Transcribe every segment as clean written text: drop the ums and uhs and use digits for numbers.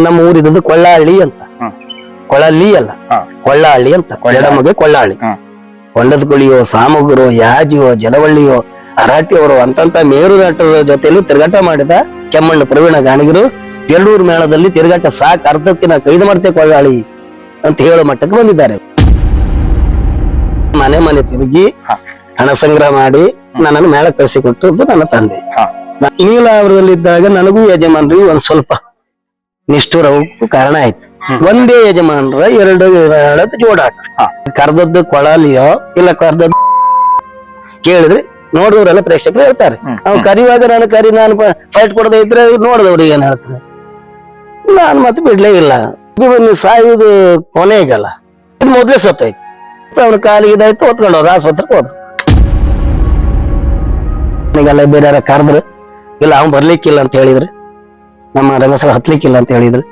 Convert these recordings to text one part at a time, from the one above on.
ನಮ್ಮ ಊರಿದ್ದು ಕೊಳ್ಳಾಳಿ ಅಂತ, ಕೊಳ್ಳಲ್ಲಿ ಅಲ್ಲ, ಕೊಳ್ಳಾಳಿ ಅಂತ, ಎಡಮಗೆ ಕೊಳ್ಳಾಳಿ. ಕೊಂಡದ ಕುಳಿಯೋ, ಸಾಮಗುರು, ಯಾಜಿಯೋ, ಜಲವಳ್ಳಿಯೋ, ಅರಾಟಿಯವರು ಅಂತಂತ ಮೇರುನಾಟದ ಜೊತೆಯಲ್ಲಿ ತಿರುಗಾಟ ಮಾಡಿದ ಕೆಮ್ಮಣ್ಣ ಪ್ರವೀಣ ಗಾಣಿಗರು ಎರಡೂರು ಮೇಳದಲ್ಲಿ ತಿರುಗಾಟ ಸಾಕ್ ಅರ್ಧಕ್ಕಿನ ಕೈದು ಮಾಡ್ತೆ ಕೊಳ್ಳಾಳಿ ಅಂತ ಹೇಳೋ ಮಟ್ಟಕ್ಕೆ ಬಂದಿದ್ದಾರೆ. ಮನೆ ಮನೆ ತಿರುಗಿ ಹಣ ಸಂಗ್ರಹ ಮಾಡಿ ನನ್ನನ್ನು ಮೇಳ ಕಳಿಸಿಕೊಟ್ಟದ್ದು ನನ್ನ ತಂದೆ. ನೀಲಾವರದಲ್ಲಿದ್ದಾಗ ನನಗೂ ಯಜಮಾನ್ರಿಗೂ ಒಂದ್ ಸ್ವಲ್ಪ ನಿಷ್ಠುರಕ್ಕೂ ಕಾರಣ ಆಯ್ತು. ಒಂದೇ ಯಜಮಾನ್ರ ಎರಡು ಮೇಳದ ಜೋಡಾಟ. ಕರ್ದದ್ದು ಕೊಳಲಿಯೋ ಇಲ್ಲ ಕರ್ದದ್ದು ಕೇಳಿದ್ರೆ ನೋಡಿದವರೆಲ್ಲ ಪ್ರೇಕ್ಷಕರು ಹೇಳ್ತಾರೆ. ಅವ್ನು ಕರಿಯುವಾಗ ನಾನು ಫೈಟ್ ಕೊಡದೇ ಇದ್ರೆ ನೋಡಿದವ್ರು ಏನ್ ಹೇಳ್ತಾರೆ. ನಾನು ಮತ್ತೆ ಬಿಡ್ಲೇ ಇಲ್ಲ. ಸಾಯುವುದು ಕೊನೆಗಲ್ಲ, ಇದು ಮೊದ್ಲೇ ಸತ್ತೋಯ್ತು. ಅವ್ನ ಕಾಲಿಗೆ ಇದಾಯ್ತು, ಹೊತ್ಕೊಂಡು ಹೋದ, ಆಸ್ಪತ್ರೆಗೆ ಹೋದ್ರು. ಈಗೆಲ್ಲ ಬೇರೆ ಯಾರ ಕರೆದ್ರು, ಇಲ್ಲ ಅವ್ನು ಬರ್ಲಿಕ್ಕಿಲ್ಲ ಅಂತ ಹೇಳಿದ್ರು, ನಮ್ಮ ರಂಗಸ್ಥಳ ಹತ್ಲಿಕ್ಕಿಲ್ಲ ಅಂತ ಹೇಳಿದ್ರು.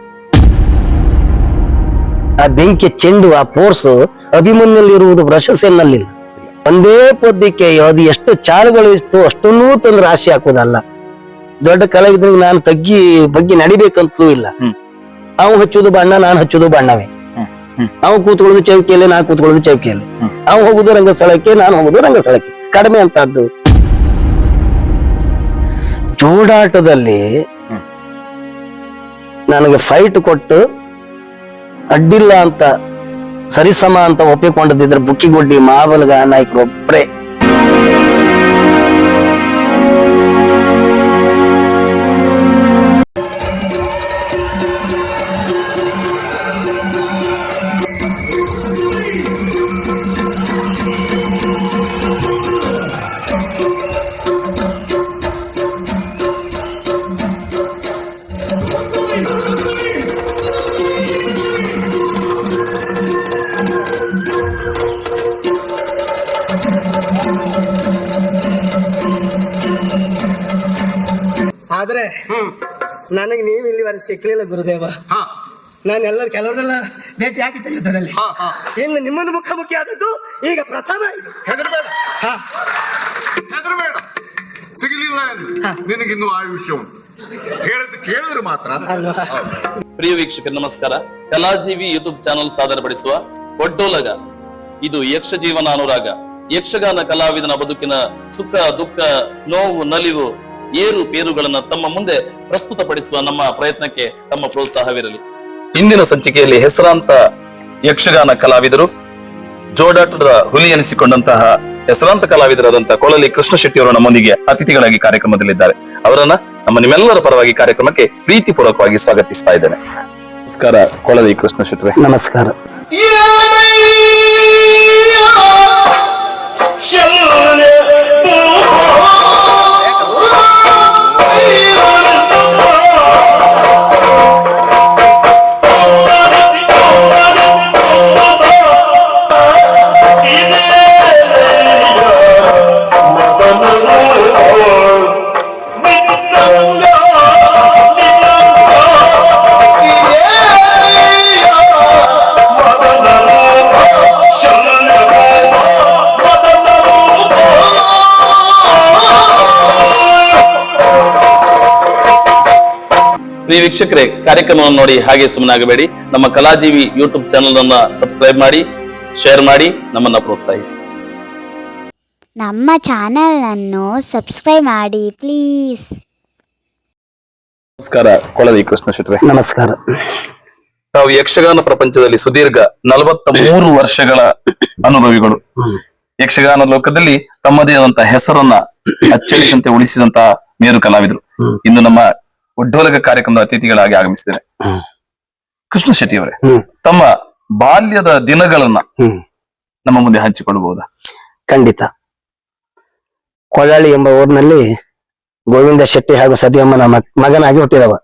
ಆ ಬೆಂಕಿ ಚೆಂಡು, ಆ ಫೋರ್ಸ್ ಅಭಿಮನ್ಯಲ್ಲಿರುವುದು ಪ್ರಶಸ್ತಿಯಲ್ಲಿಲ್ಲ. ಒಂದೇ ಪದ್ಯಕ್ಕೆ ಅದು ಎಷ್ಟು ಚಾಲುಗಳು ಇತ್ತು ಅಷ್ಟನ್ನೂ ತಂದು ರಾಶಿ ಹಾಕೋದಲ್ಲ. ದೊಡ್ಡ ಕಲಾವಿದ್ರಿಗೆ ನಾನು ಬಗ್ಗೆ ನಡಿಬೇಕಂತೂ ಇಲ್ಲ. ಅವ್ ಹಚ್ಚುದು ಬಣ್ಣ, ನಾನು ಹಚ್ಚುದು ಬಣ್ಣವೇ. ಅವ್ ಕೂತ್ಕೊಳ್ಳೋದು ಚೌಕಿಯಲ್ಲಿ, ನಾನು ಕೂತ್ಕೊಳ್ಳೋದು ಚೌಕಿಯಲ್ಲಿ. ಅವ್ ಹೋಗುದು ರಂಗಸ್ಥಳಕ್ಕೆ, ನಾನು ಹೋಗುದು ರಂಗಸ್ಥಳಕ್ಕೆ. ಕಡಿಮೆ ಅಂತದ್ದು. ಜೋಡಾಟದಲ್ಲಿ ನನಗೆ ಫೈಟ್ ಕೊಟ್ಟು ಅಡ್ಡಿಲ್ಲ ಅಂತ ಸರಿಸಮ ಅಂತ ಒಪ್ಪಿಕೊಂಡಿದ್ರೆ ಬುಕ್ಕಿಗುಡ್ಡಿ ಮಾವಲ್ಗ ನಾಯಕರು ಒಬ್ಬರೇ. ಆದ್ರೆ ನನಗೆ ನೀವು ಇಲ್ಲಿವರೆಗೆ ಸಿಕ್ಲಿಲ್ಲ ಗುರುದೇವ. ನಾನು ಎಲ್ಲರೂ ಕೆಲವರೆಲ್ಲ ಭೇಟಿ ಹಾಕಿದ್ದೆ ಯುದ್ಧದಲ್ಲಿ. ಇನ್ನು ನಿಮ್ಮನ್ನು ಮುಖಾಮುಖಿ ಆದದ್ದು ಈಗ ಪ್ರಥಮ. ಇದು ಹೆದರಬೇಡ, ಹೆದರಬೇಡ. ಸಿಗಲಿಲ್ಲ ನಿನಗಿನ್ನು ಆಯುಷ್ಯ ಉಂಟು. ಕೇಳಿದ್ರೆ ಮಾತ್ರ ಅಲ್ವಾ? ಪ್ರಿಯ ವೀಕ್ಷಕರು ನಮಸ್ಕಾರ. ಕಲಾಜೀವಿ ಯೂಟ್ಯೂಬ್ ಚಾನಲ್ ಸಾದರಪಡಿಸುವ ಒಡ್ಡೋಲಗ, ಇದು ಯಕ್ಷ ಜೀವನ ಅನುರಾಗ. ಯಕ್ಷಗಾನ ಕಲಾವಿದನ ಬದುಕಿನ ಸುಖ ದುಃಖ, ನೋವು ನಲಿವು, ಏರು ಪೇರುಗಳನ್ನ ತಮ್ಮ ಮುಂದೆ ಪ್ರಸ್ತುತಪಡಿಸುವ ನಮ್ಮ ಪ್ರಯತ್ನಕ್ಕೆ ತಮ್ಮ ಪ್ರೋತ್ಸಾಹವಿರಲಿ. ಇಂದಿನ ಸಂಚಿಕೆಯಲ್ಲಿ ಹೆಸರಾಂತ ಯಕ್ಷಗಾನ ಕಲಾವಿದರು, ಜೋಡಾಟದ ಹುಲಿ ಎನಿಸಿಕೊಂಡಂತಹ ಹೆಸರಾಂತ ಕಲಾವಿದರಾದಂತಹ ಕೊಳಲಿ ಕೃಷ್ಣ ಶೆಟ್ಟಿ ಅವರು ನಮ್ಮೊಂದಿಗೆ ಅತಿಥಿಗಳಾಗಿ ಕಾರ್ಯಕ್ರಮದಲ್ಲಿದ್ದಾರೆ. ಅವರನ್ನ ನಿಮ್ಮೆಲ್ಲರ ಪರವಾಗಿ ಕಾರ್ಯಕ್ರಮಕ್ಕೆ ಪ್ರೀತಿಪೂರ್ವಕವಾಗಿ ಸ್ವಾಗತಿಸ್ತಾ ಇದ್ದೇನೆ. ನಮಸ್ಕಾರ ಕೊಳಲಿ ಕೃಷ್ಣ ಶೆಟ್ಟಿ. ನಮಸ್ಕಾರ. ಪ್ರಿಯ ವೀಕ್ಷಕರೇ, ಕಾರ್ಯಕ್ರಮವನ್ನು ನೋಡಿ ಹಾಗೆ ಸುಮ್ಮನಾಗಬೇಡಿ. ನಮ್ಮ ಕಲಾಜೀವಿ ಯೂಟ್ಯೂಬ್ ಚಾನಲ್ ಅನ್ನ ಸಬ್ಸ್ಕ್ರೈಬ್ ಮಾಡಿ, ಶೇರ್ ಮಾಡಿ, ನಮ್ಮನ್ನ ಪ್ರೋತ್ಸಾಹಿಸಿ. ನಮ್ಮ ಚಾನೆಲ್ ಅನ್ನು ಸಬ್ಸ್ಕ್ರೈಬ್ ಮಾಡಿ ಪ್ಲೀಸ್. ನಮಸ್ಕಾರ ಕೊಳಲಿ ಕೃಷ್ಣ ಶೆಟ್ಟಿ. ನಮಸ್ಕಾರ. ತಾವು ಯಕ್ಷಗಾನ ಪ್ರಪಂಚದಲ್ಲಿ ಸುದೀರ್ಘ 43 ವರ್ಷಗಳ ಅನುಭವಿಗಳು. ಯಕ್ಷಗಾನ ಲೋಕದಲ್ಲಿ ತಮ್ಮದೇ ಆದಂತಹ ಹೆಸರನ್ನ ಅಚ್ಚಳಿಸಂತೆ ಉಳಿಸಿದಂತಹ ಮೇರು ಕಲಾವಿದರು ಇಂದು ನಮ್ಮ ಒಡ್ಡೋಲಗ ಕಾರ್ಯಕ್ರಮದ ಅತಿಥಿಗಳಾಗಿ ಆಗಮಿಸಿದ್ದಾರೆ. ಕೃಷ್ಣ ಶೆಟ್ಟಿ ಅವರೇ, ತಮ್ಮ ಬಾಲ್ಯದ ದಿನಗಳನ್ನ ನಮ್ಮ ಮುಂದೆ ಹಂಚಿಕೊಳ್ಳಬಹುದಾ? ಖಂಡಿತ. ಕೊಳ್ಳಾಳಿ ಎಂಬ ಊರಿನಲ್ಲಿ ಗೋವಿಂದ ಶೆಟ್ಟಿ ಹಾಗೂ ಸತಿಯಮ್ಮನ ಮಗನಾಗಿ ಹುಟ್ಟಿದವ.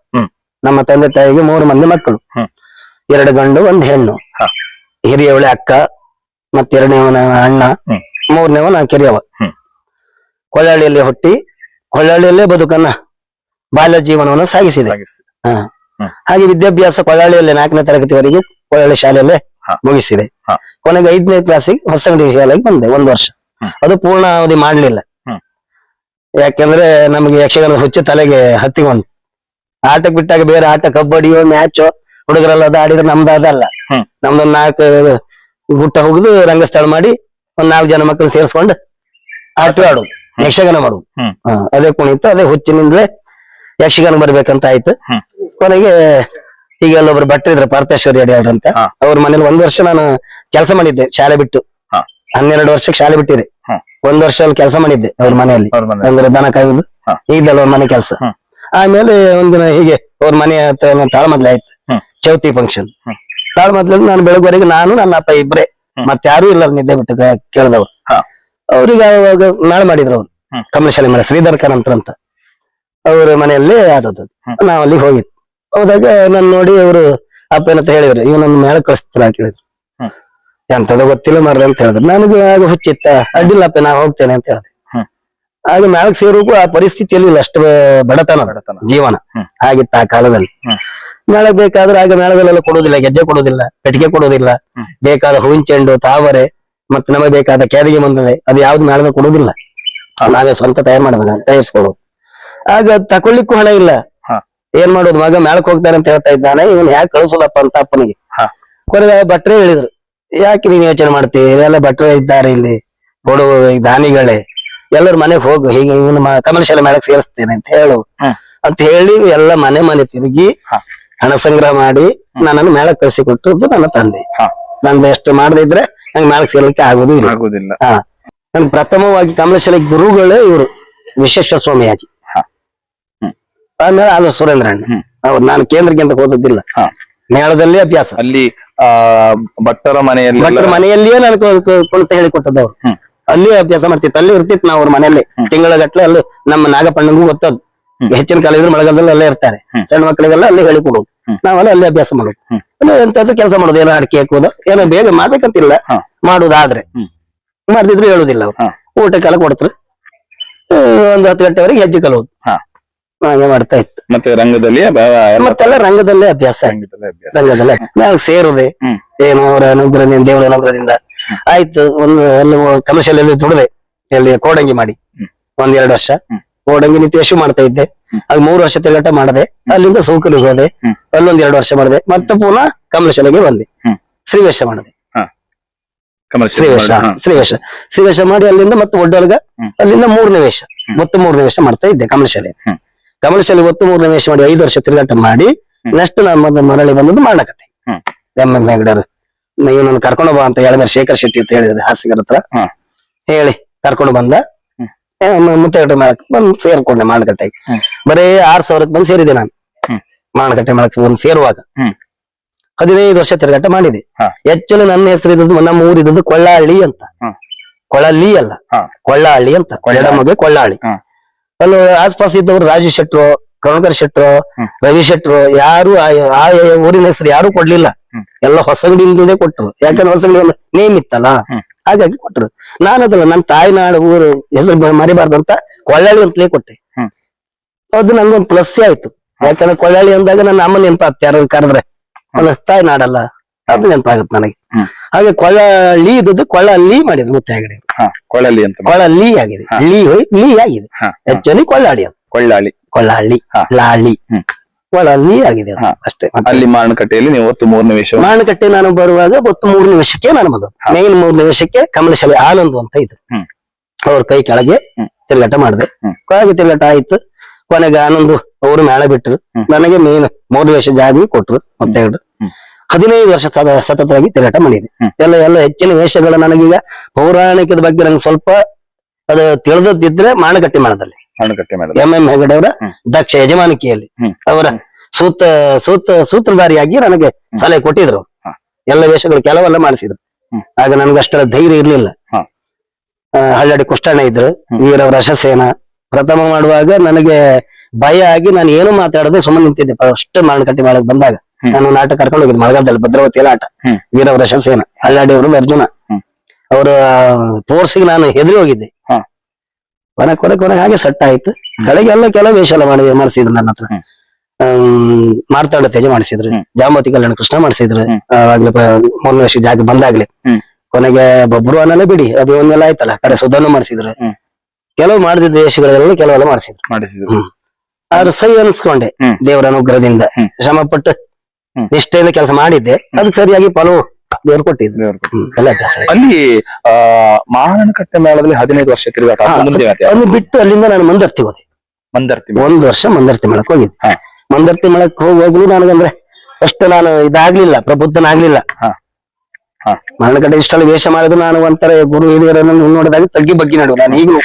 ನಮ್ಮ ತಂದೆ ತಾಯಿಗೆ 3 ಮಂದಿ ಮಕ್ಕಳು, 2 ಗಂಡು 1 ಹೆಣ್ಣು. ಹಿರಿಯವಳೆ ಅಕ್ಕ, ಮತ್ತೆರಡನೇವನ ಅಣ್ಣ, 3ನೇವನ ಕಿರಿಯವ. ಕೊಳ್ಳಾಳಿಯಲ್ಲಿ ಹುಟ್ಟಿ ಕೊಳ್ಳಾಳಿಯಲ್ಲೇ ಬದುಕನ್ನ ಬಾಲ್ಯ ಜೀವನವನ್ನು ಸಾಗಿಸಿದೆ. ಹಾಗೆ ವಿದ್ಯಾಭ್ಯಾಸ ಕೊಳ್ಳಾಳಿಯಲ್ಲಿ 4ನೇ ತರಗತಿವರೆಗೆ ಕೊಳ್ಳಾಳಿ ಶಾಲೆಯಲ್ಲೇ ಮುಗಿಸಿದೆ. ಕೊನೆಗೆ 5ನೇ ಕ್ಲಾಸಿಗೆ ಹೊಸಂಗಡಿ ಶಾಲೆಗೆ ಬಂದೆ 1 ವರ್ಷ. ಅದು ಪೂರ್ಣಾವಧಿ ಮಾಡ್ಲಿಲ್ಲ, ಯಾಕೆಂದ್ರೆ ನಮಗೆ ಯಕ್ಷಗಾನದ ಹುಚ್ಚು ತಲೆಗೆ ಹತ್ತಿಕೊಂಡು ಆಟಕ್ ಬಿಟ್ಟಾಗ ಬೇರೆ ಆಟ ಕಬಡ್ಡಿಯೋ ಮ್ಯಾಚೋ ಹುಡುಗರೆಲ್ಲ ಅದು ಆಡಿದ್ರೆ ನಮ್ದು ಅದಲ್ಲ. ನಮ್ದೊಂದ್ 4 ಗುಟ್ಟ ಹೋಗುದು ರಂಗಸ್ಥಳ ಮಾಡಿ ಒಂದ್ 4 ಜನ ಮಕ್ಕಳು ಸೇರ್ಸ್ಕೊಂಡು ಆಟ ಆಡುದು, ಯಕ್ಷಗಾನ ಮಾಡುದು. ಅದೇ ಕುಣಿತ, ಅದೇ ಹುಚ್ಚಿನಿಂದಲೇ ಯಕ್ಷಗಾನ ಬರ್ಬೇಕಂತ ಆಯ್ತು. ಕೊನೆಗೆ ಈಗ ಅಲ್ಲೊಬ್ರು ಭಟ್ರು ಇದ್ರು, ಪಾರ್ಥೇಶ್ವರಿ ಅಡಿಯಾರ್ ಅಂತ. ಅವ್ರ ಮನೇಲಿ 1 ವರ್ಷ ನಾನು ಕೆಲಸ ಮಾಡಿದ್ದೆ, ಶಾಲೆ ಬಿಟ್ಟು. 12 ವರ್ಷಕ್ಕೆ ಶಾಲೆ ಬಿಟ್ಟಿದೆ. 1 ವರ್ಷ ಅಲ್ಲಿ ಕೆಲಸ ಮಾಡಿದ್ದೆ ಅವ್ರ ಮನೆಯಲ್ಲಿ, ಅಂದ್ರೆ ದನ ಕಾಯುದು ಈಗಲ್ಲ ಅವ್ರ ಮನೆ ಕೆಲಸ. ಆಮೇಲೆ ಒಂದಿನ ಹೀಗೆ ಅವ್ರ ಮನೆ ಹತ್ರ ತಾಳ್ಮದ್ಲೆ ಆಯ್ತು, ಚೌತಿ ಫಂಕ್ಷನ್. ತಾಳ್ಮದ್ಲಲ್ಲಿ ನಾನು ಬೆಳಗ್ವರೆಗೆ ನಾನು ನನ್ನ ಅಪ್ಪ ಇಬ್ರೆ, ಮತ್ತೆ ಯಾರು ಇಲ್ಲ ನಿದ್ದೆ ಬಿಟ್ಟು ಕೇಳಿದವ್ರು. ಅವ್ರಿಗೆ ಅವಾಗ ನಾಳೆ ಮಾಡಿದ್ರು ಅವ್ರು, ಕಮಲಶಾಲೆ ಮೇಲೆ ಶ್ರೀಧರ್ ಕಾರಂತರ ಅಂತ ಅವ್ರ ಮನೆಯಲ್ಲಿ ಆದದ್ದು. ನಾವ್ ಅಲ್ಲಿಗೆ ಹೋಗಿದ್ದು. ಹೋದಾಗ ನಾನು ನೋಡಿ ಅವರು ಅಪ್ಪ ಏನಂತ ಹೇಳಿದ್ರು, ಇವನನ್ನು ಮೇಳ ಕಳಿಸ್ತಾರ ಕೇಳಿದ್ರು. ಎಂತದ ಗೊತ್ತಿಲ್ಲ ಮಾರ್ರೆ ಅಂತ ಹೇಳಿದ್ರು. ನನಗೆ ಆಗ ಹುಚ್ಚಿತ್ತ, ಅಡ್ಡಿಲ್ಲಪ್ಪ ನಾ ಹೋಗ್ತೇನೆ ಅಂತ ಹೇಳಿದೆ. ಆಗ ಮೇಳಕ್ ಸೇರೋಕು ಆ ಪರಿಸ್ಥಿತಿಯಲ್ಲಿ ಇಲ್ಲ, ಅಷ್ಟು ಬಡತನ ಜೀವನ ಆಗಿತ್ತು ಆ ಕಾಲದಲ್ಲಿ. ಮೇಳಕ್ ಬೇಕಾದ್ರೆ ಆಗ ಮೇಳದಲ್ಲೆಲ್ಲ ಕೊಡುದಿಲ್ಲ, ಗೆಜ್ಜೆ ಕೊಡುದಿಲ್ಲ, ಪೆಟ್ಟಿಗೆ ಕೊಡುದಿಲ್ಲ, ಬೇಕಾದ ಹೂವಿನ ಚೆಂಡು, ತಾವರೆ, ಮತ್ತೆ ನಮಗೆ ಬೇಕಾದ ಕ್ಯಾದಿಗೆ ಬಂದಿದೆ, ಅದು ಯಾವ್ದು ಮೇಳದ ಕೊಡುದಿಲ್ಲ. ನಾವೇ ಸ್ವಂತ ತಯಾರಿಸ್ಕೊಳ್ಳೋದು. ಆಗ ತಕೊಳ್ಳಿಕ್ಕೂ ಹಣ ಇಲ್ಲ. ಏನ್ ಮಾಡೋದು, ಮಗ ಮೇಳಕ್ ಹೋಗ್ತಾನೆ ಅಂತ ಹೇಳ್ತಾ ಇದ್ದಾನೆ, ಇವನ್ ಯಾಕೆ ಕಳಿಸೋದಪ್ಪ ಅಂತ ಅಪ್ಪನಿಗೆ. ಕೊನೆಗೆ ಭಟ್ರೇ ಹೇಳಿದ್ರು, ಯಾಕೆ ನೀನ್ ಯೋಚನೆ ಮಾಡ್ತೀವಿ, ಎಲ್ಲ ಭಟ್ರೇ ಇದ್ದಾರೆ ಇಲ್ಲಿ, ಕೊಡು ದಾನಿಗಳೇ, ಎಲ್ಲರ ಮನೆಗ್ ಹೋಗು, ಹೀಗೆ ಇವನು ಕಮಲಶಾಲೆ ಮೇಳಕ್ ಸೇರಿಸ್ತೇನೆ ಅಂತ ಹೇಳು ಅಂತ ಹೇಳಿ ಎಲ್ಲ ಮನೆ ತಿರುಗಿ ಹಣ ಸಂಗ್ರಹ ಮಾಡಿ ನನ್ನನ್ನು ಮೇಳಕ್ ಕಳಿಸಿಕೊಟ್ಟು ನನ್ನ ತಂದೆ. ನಂದು ಎಷ್ಟು ಮಾಡದಿದ್ರೆ ನಂಗೆ ಮೇಳಕ್ ಸೇರ್ಲಿಕ್ಕೆ ಆಗುದಿಲ್ಲ. ನನ್ ಪ್ರಥಮವಾಗಿ ಕಮಲಶಾಲೆ ಗುರುಗಳೇ ಇವರು ವಿಶ್ವೇಶ್ವರ ಸ್ವಾಮಿಯಾಜಿ, ಆಮೇಲೆ ಆಲೋ ಸುರೇಂದ್ರಣ್ಣ. ಅವ್ರು ನಾನು ಕೇಂದ್ರಕ್ಕೆ ಅಂತ ಹೋದದ್ದಿಲ್ಲ, ಮೇಳದಲ್ಲೇ ಅಭ್ಯಾಸ. ಅಲ್ಲಿ ಭಕ್ತರ ಮನೆಯಲ್ಲಿಯೇ ನಾನು ಕುಳಿತ ಹೇಳಿಕೊಟ್ಟದವ್ರು. ಅಲ್ಲಿಯೇ ಅಭ್ಯಾಸ ಮಾಡ್ತಿತ್ತು, ಅಲ್ಲಿ ಇರ್ತಿತ್ತು ನಾವು ಅವ್ರ ಮನೆಯಲ್ಲಿ ತಿಂಗಳ ಗಟ್ಲೆ. ಅಲ್ಲಿ ನಮ್ಮ ನಾಗಪ್ಪಣ್ಣಗೂ ಗೊತ್ತದ್ದು, ಹೆಚ್ಚಿನ ಕಾಲ ಇದ್ರೆ ಮಳೆಗಾಲದಲ್ಲಿ ಅಲ್ಲೇ ಇರ್ತಾರೆ, ಸಣ್ಣ ಮಕ್ಕಳಿಗೆಲ್ಲ ಅಲ್ಲಿ ಹೇಳಿಕೊಡೋದು. ನಾವೆಲ್ಲ ಅಲ್ಲಿ ಅಭ್ಯಾಸ ಮಾಡೋದು. ಎಂತಾದ್ರೂ ಕೆಲಸ ಮಾಡೋದು, ಏನೋ ಅಡಿಕೆ ಹಾಕೋದು, ಏನೋ ಬೇಗ ಮಾಡ್ಬೇಕಂತಿಲ್ಲ, ಮಾಡುದಾದ್ರೆ ಮಾಡ್ತಿದ್ರು ಹೇಳುದಿಲ್ಲ ಅವ್ರು. ಊಟಕ್ಕೆಲ್ಲ ಕೊಡ್ತಾರೆ, 1 10 ಗಂಟೆವರೆಗೆ ಹೆಜ್ಜೆ ಕಲೋದು, ಹಾಗೆ ಮಾಡ್ತಾ ಇತ್ತು. ಮತ್ತೆ ರಂಗದಲ್ಲಿ ಮತ್ತೆಲ್ಲ ರಂಗದಲ್ಲೇ ಅಭ್ಯಾಸ, ರಂಗದಲ್ಲೇ ನಾವು ಸೇರುದೆ. ಏನು ಅವರ ಅನುಗ್ರಹದಿಂದ, ದೇವರ ಅನುಗ್ರಹದಿಂದ ಆಯ್ತು. ಅಲ್ಲಿ ಕಮಲಶಾಲೆಯಲ್ಲಿ ದುಡಿದೆ, ಅಲ್ಲಿ ಕೋಡಂಗಿ ಮಾಡಿ 1-2 ವರ್ಷ ಕೋಡಂಗಿ ನಿತ್ಯಶು ಮಾಡ್ತಾ ಇದ್ದೆ. ಅದು 3 ವರ್ಷ ತಿರುಗಾಟ ಮಾಡಿದೆ. ಅಲ್ಲಿಂದ ಸೌಕರ್ಯಕ್ಕೆ ಹೋದೆ, ಅಲ್ಲೊಂದ್ 2 ವರ್ಷ ಮಾಡಿದೆ. ಮತ್ತೆ ಪುನಃ ಕಮಲಶಾಲೆಗೆ ಬಂದೆ, ಶ್ರೀವೇಷ ಮಾಡಿದೆ. ಶ್ರೀವೇಷ ಮಾಡಿ ಅಲ್ಲಿಂದ ಮತ್ತೆ ಒಡ್ಡಲ್ಗ, ಅಲ್ಲಿಂದ 3ನೇ ವೇಷ, ಒತ್ತು 3ನೇ ವೇಷ ಮಾಡ್ತಾ ಇದ್ದೆ ಕಮಲಶಾಲೆ. ಒತ್ತು 3ನೇ ವೇಷ ಮಾಡಿ 5 ವರ್ಷ ತಿರುಗಾಟ ಮಾಡಿ ನೆಕ್ಸ್ಟ್ ನಾನು ಮರಳಿ ಬಂದದ್ದು ಮಾರ್ನಕಟ್ಟೆ. ಎಂ ಹೆಗ್ಡರ್ ಇವನನ್ನು ಕರ್ಕೊಂಡು ಬಾ ಅಂತ ಹೇಳಿದ್ರೆ, ಶೇಖರ್ ಶೆಟ್ಟಿ ಅಂತ ಹೇಳಿದ್ರೆ ಹಾಸಿಗರ ಹತ್ರ ಹೇಳಿ ಕರ್ಕೊಂಡು ಬಂದ. ಮುತ್ತಗಟ್ಟೆ ಮೇಳಕ್ಕೆ ಬಂದು ಸೇರ್ಕೊಂಡೆ ಮಾರ್ನಕಟ್ಟೆಗೆ. ಬರೀ 6,000ಕ್ಕೆ ಬಂದು ಸೇರಿದೆ ನಾನು ಮಾರ್ನಕಟ್ಟೆ ಮೇಳಕ್ಕೆ. ಒಂದು ಸೇರುವಾಗ 15 ವರ್ಷ ತಿರುಗಾಟ ಮಾಡಿದೆ. ಹೆಚ್ಚು ನನ್ನ ಹೆಸರು ಇದ್ದದ್ದು, ನಮ್ಮ ಊರಿದ್ದದ್ದು ಕೊಳ್ಳಹಳ್ಳಿ ಅಂತ, ಕೊಳಲಿ ಅಲ್ಲ, ಕೊಳ್ಳಹಳ್ಳಿ ಅಂತ, ಎಡಮಗೆ ಕೊಳ್ಳಹಳ್ಳಿ. ಅಲ್ಲಿ ಆಸ್ಪಾಸ್ ಇದ್ದವರು ರಾಜು ಶೆಟ್ರು, ಕರುಣಕರ್ ಶೆಟ್ರು, ರವಿ ಶೆಟ್ರು, ಯಾರು ಆ ಊರಿನ ಹೆಸರು ಯಾರು ಕೊಡ್ಲಿಲ್ಲ, ಎಲ್ಲ ಹೊಸಗಡಿಯಿಂದಲೇ ಕೊಟ್ರು. ಯಾಕಂದ್ರೆ ಹೊಸಗಡಿ ಒಂದು ನೇಮ್ ಇತ್ತಲ್ಲ, ಹಾಗಾಗಿ ಕೊಟ್ರು. ನಾನದಲ್ಲ, ನನ್ನ ತಾಯಿನಾಡು ಊರು ಹೆಸರು ಮರಿಬಾರ್ದು ಅಂತ ಕೊಳ್ಳಹಳ್ಳಿ ಅಂತಲೇ ಕೊಟ್ಟೆ. ಅದು ನಂಗೊಂದು ಪ್ಲಸ್ ಆಯ್ತು. ಯಾಕಂದ್ರೆ ಕೊಳ್ಳಹಳ್ಳಿ ಅಂದಾಗ ನನ್ನ ಅಮ್ಮ ನೆನಪಾಗ್ತ, ಯಾರು ಕರೆದ್ರೆ ಅದು ತಾಯಿನಾಡಲ್ಲ, ಅದು ನೆನಪಾಗುತ್ತೆ ನನಗೆ. ಹಾಗೆ ಕೊಳ್ಳಹಳ್ಳಿ ಇದ್ದದ್ದು ಕೊಳ್ಳಹಳ್ಳಿ ಮಾಡಿದ್ರು ಮುತ್ತೆ ಹೆಗಡೆ. ಕೊಳ್ಳಹಳ್ಳಿ ಅಂತ, ಕೊಳ್ಳಹಳ್ಳಿ ಆಗಿದೆ, ಲೀ ಆಗಿದೆ. ಆಕ್ಚುಲಿ ಕೊಳ್ಳಹಳ್ಳಿ ಅಂತ, ಕೊಳ್ಳಹಳ್ಳಿ ಲಾಳಿ ಕೊಳ್ಳಹಳ್ಳಿ ಆಗಿದೆ ಅಷ್ಟೇ. ಅಲ್ಲಿ ಮಾರ್ನಕಟ್ಟೆಯಲ್ಲಿ ನೀವು 3ನೇ ವೇಷ. ಮಾರ್ನಕಟ್ಟೆ ನಾನು ಬರುವಾಗ 3ನೇ ವೇಷಕ್ಕೆ ನಾನು ಬಂದ. ಮೇನ್ 3ನೇ ವೇಷಕ್ಕೆ ಕಮಲಶಾಲೆ ಆನಂದ್ ಅಂತ ಇದ್ರು, ಅವ್ರ ಕೈ ಕೆಳಗೆ ತಿರುಗಾಟ ಮಾಡಿದೆ. ಕೆಳಗೆ ತಿರುಗಾಟ ಆಯ್ತು. ಕೊನೆಗೆ ಆನಂದ್ ಅವರು ಮೇಳ ಬಿಟ್ರು, ನನಗೆ ಮೇನ್ 3ನೇ ವೇಷ ಜಾಗ ಕೊಟ್ರು. ಮತ್ತೆ 15 ವರ್ಷ ಸತತವಾಗಿ ತಿರುಗಾಟ ಮಾಡಿದೆ. ಎಲ್ಲ ಹೆಚ್ಚಿನ ವೇಷಗಳು ನನಗೀಗ ಪೌರಾಣಿಕದ ಬಗ್ಗೆ ನಂಗೆ ಸ್ವಲ್ಪ ಅದು ತಿಳಿದಿದ್ರೆ ಮಾರ್ನಕಟ್ಟೆ ಮೇಳದಲ್ಲಿ ಎಂ ಹೆಗಡೆ ಅವರ ದಕ್ಷ ಯಜಮಾನಿಕೆಯಲ್ಲಿ ಅವರ ಸೂತ್ರಧಾರಿಯಾಗಿ ನನಗೆ ಸಲಹೆ ಕೊಟ್ಟಿದ್ರು. ಎಲ್ಲ ವೇಷಗಳು ಕೆಲವೆಲ್ಲ ಮಾಡಿಸಿದ್ರು. ಆಗ ನನ್ಗೆ ಅಷ್ಟರ ಧೈರ್ಯ ಇರ್ಲಿಲ್ಲ. ಹಳ್ಳಡಿ ಕುಷ್ಟಣ್ಣ ಇದ್ರು, ವೀರವರ ರಸಸೇನ. ಪ್ರಥಮ ಮಾಡುವಾಗ ನನಗೆ ಭಯ ಆಗಿ ನಾನು ಏನು ಮಾತಾಡದೆ ಸುಮ್ಮನೆ ನಿಂತಿದ್ದೆ. ಫಸ್ಟ್ ಮಾರ್ನಕಟ್ಟೆ ಮೇಳಕ್ಕೆ ಬಂದಾಗ ನಾನು ನಾಟಕ ಕರ್ಕೊಂಡು ಹೋಗಿದ್ದೆ ಮಳೆಗಾಲದಲ್ಲಿ, ಭದ್ರಾವತಿಯಲ್ಲಿ ಆಟ. ವೀರವರ ರಸಸೇನ, ಹಳ್ಳಡಿ ಅವರು ಅರ್ಜುನ ಅವರ ಫೋರ್ಸ್ಗೆ ನಾನು ಹೆದರಿ ಹೋಗಿದ್ದೆ. ಕೊನೆ ಹಾಗೆ ಸೆಟ್ ಆಯ್ತು. ಕಡೆಗೆಲ್ಲ ಕೆಲವು ವೇಷ ಎಲ್ಲ ಮಾಡಿಸಿದ್ರು ನನ್ನ ಹತ್ರ. ಮಾರ್ತಾಡ ತೇಜ ಮಾಡಿಸಿದ್ರು, ಜಾಂಬವತಿ ಕಲ್ಯಾಣ ಕೃಷ್ಣ ಮಾಡಿಸಿದ್ರು. ಆಗ್ಲೇ 3ನೇ ವೇಷ ಜಾಗ ಬಂದಾಗ್ಲಿ. ಕೊನೆಗೆ ಬೊಬ್ರು ಅನ್ನಲೇ ಬಿಡಿ, ಅಭಿವನ್ನೆಲ್ಲ ಆಯ್ತಲ್ಲ, ಕಡೆ ಸುಧನ್ನು ಮಾಡಿಸಿದ್ರು. ಕೆಲವು ಮಾಡಿದ ವೇಷಗಳೆಲ್ಲ ಕೆಲವೆಲ್ಲ ಮಾಡಿಸಿದ್ರು. ಆದ್ರೆ ಸೈ ಅನ್ಸ್ಕೊಂಡೆ ದೇವರ ಅನುಗ್ರಹದಿಂದ ಶ್ರಮ ಪಟ್ಟು ನಿಷ್ಠೆಯಿಂದ ಕೆಲಸ ಮಾಡಿದ್ದೆ ಅದಕ್ಕೆ ಸರಿಯಾಗಿ ಫಲವು ದೇವ್ರು ಕೊಟ್ಟಿದ್ರು ಎಲ್ಲ ಕೆಲಸ ಅಲ್ಲಿ ಮಾರಣಕಟ್ಟೆ ಮೇಳದಲ್ಲಿ 15 ವರ್ಷ ತಿರುಗಾಟ ಆದ್ಮೇಲೆ ಮುಂದೆ ಏನಾಯ್ತು? ಅದನ್ನ ಬಿಟ್ಟು ಅಲ್ಲಿಂದ ನಾನು ಮಂದರ್ತಿ ಹೋದೆ. ಮಂದರ್ತಿ 1 ವರ್ಷ ಮಂದರ್ತಿ ಮೇಳಕ್ ಹೋಗಿದ್ದೆ. ಹಾ. ಮಂದರ್ತಿ ಮೇಳಕ್ ಹೋಗ್ಲು ನನಗಂದ್ರೆ ಅಷ್ಟು ನಾನು ಇದಾಗ್ಲಿಲ್ಲ, ಪ್ರಬುದ್ಧನಾಗ್ಲಿಲ್ಲ. ಮಾರಣಕಟ್ಟೆ ಇಷ್ಟೆಲ್ಲ ವೇಷ ಮಾಡಿದ್ರು ನಾನು ಒಂಥರ ಗುರು ಹಿರಿಯರನ್ನು ನೋಡಿದಾಗ ತಗ್ಗಿ ಬಗ್ಗಿ ನಡುವೆ ನಾನು ಈಗಲೂ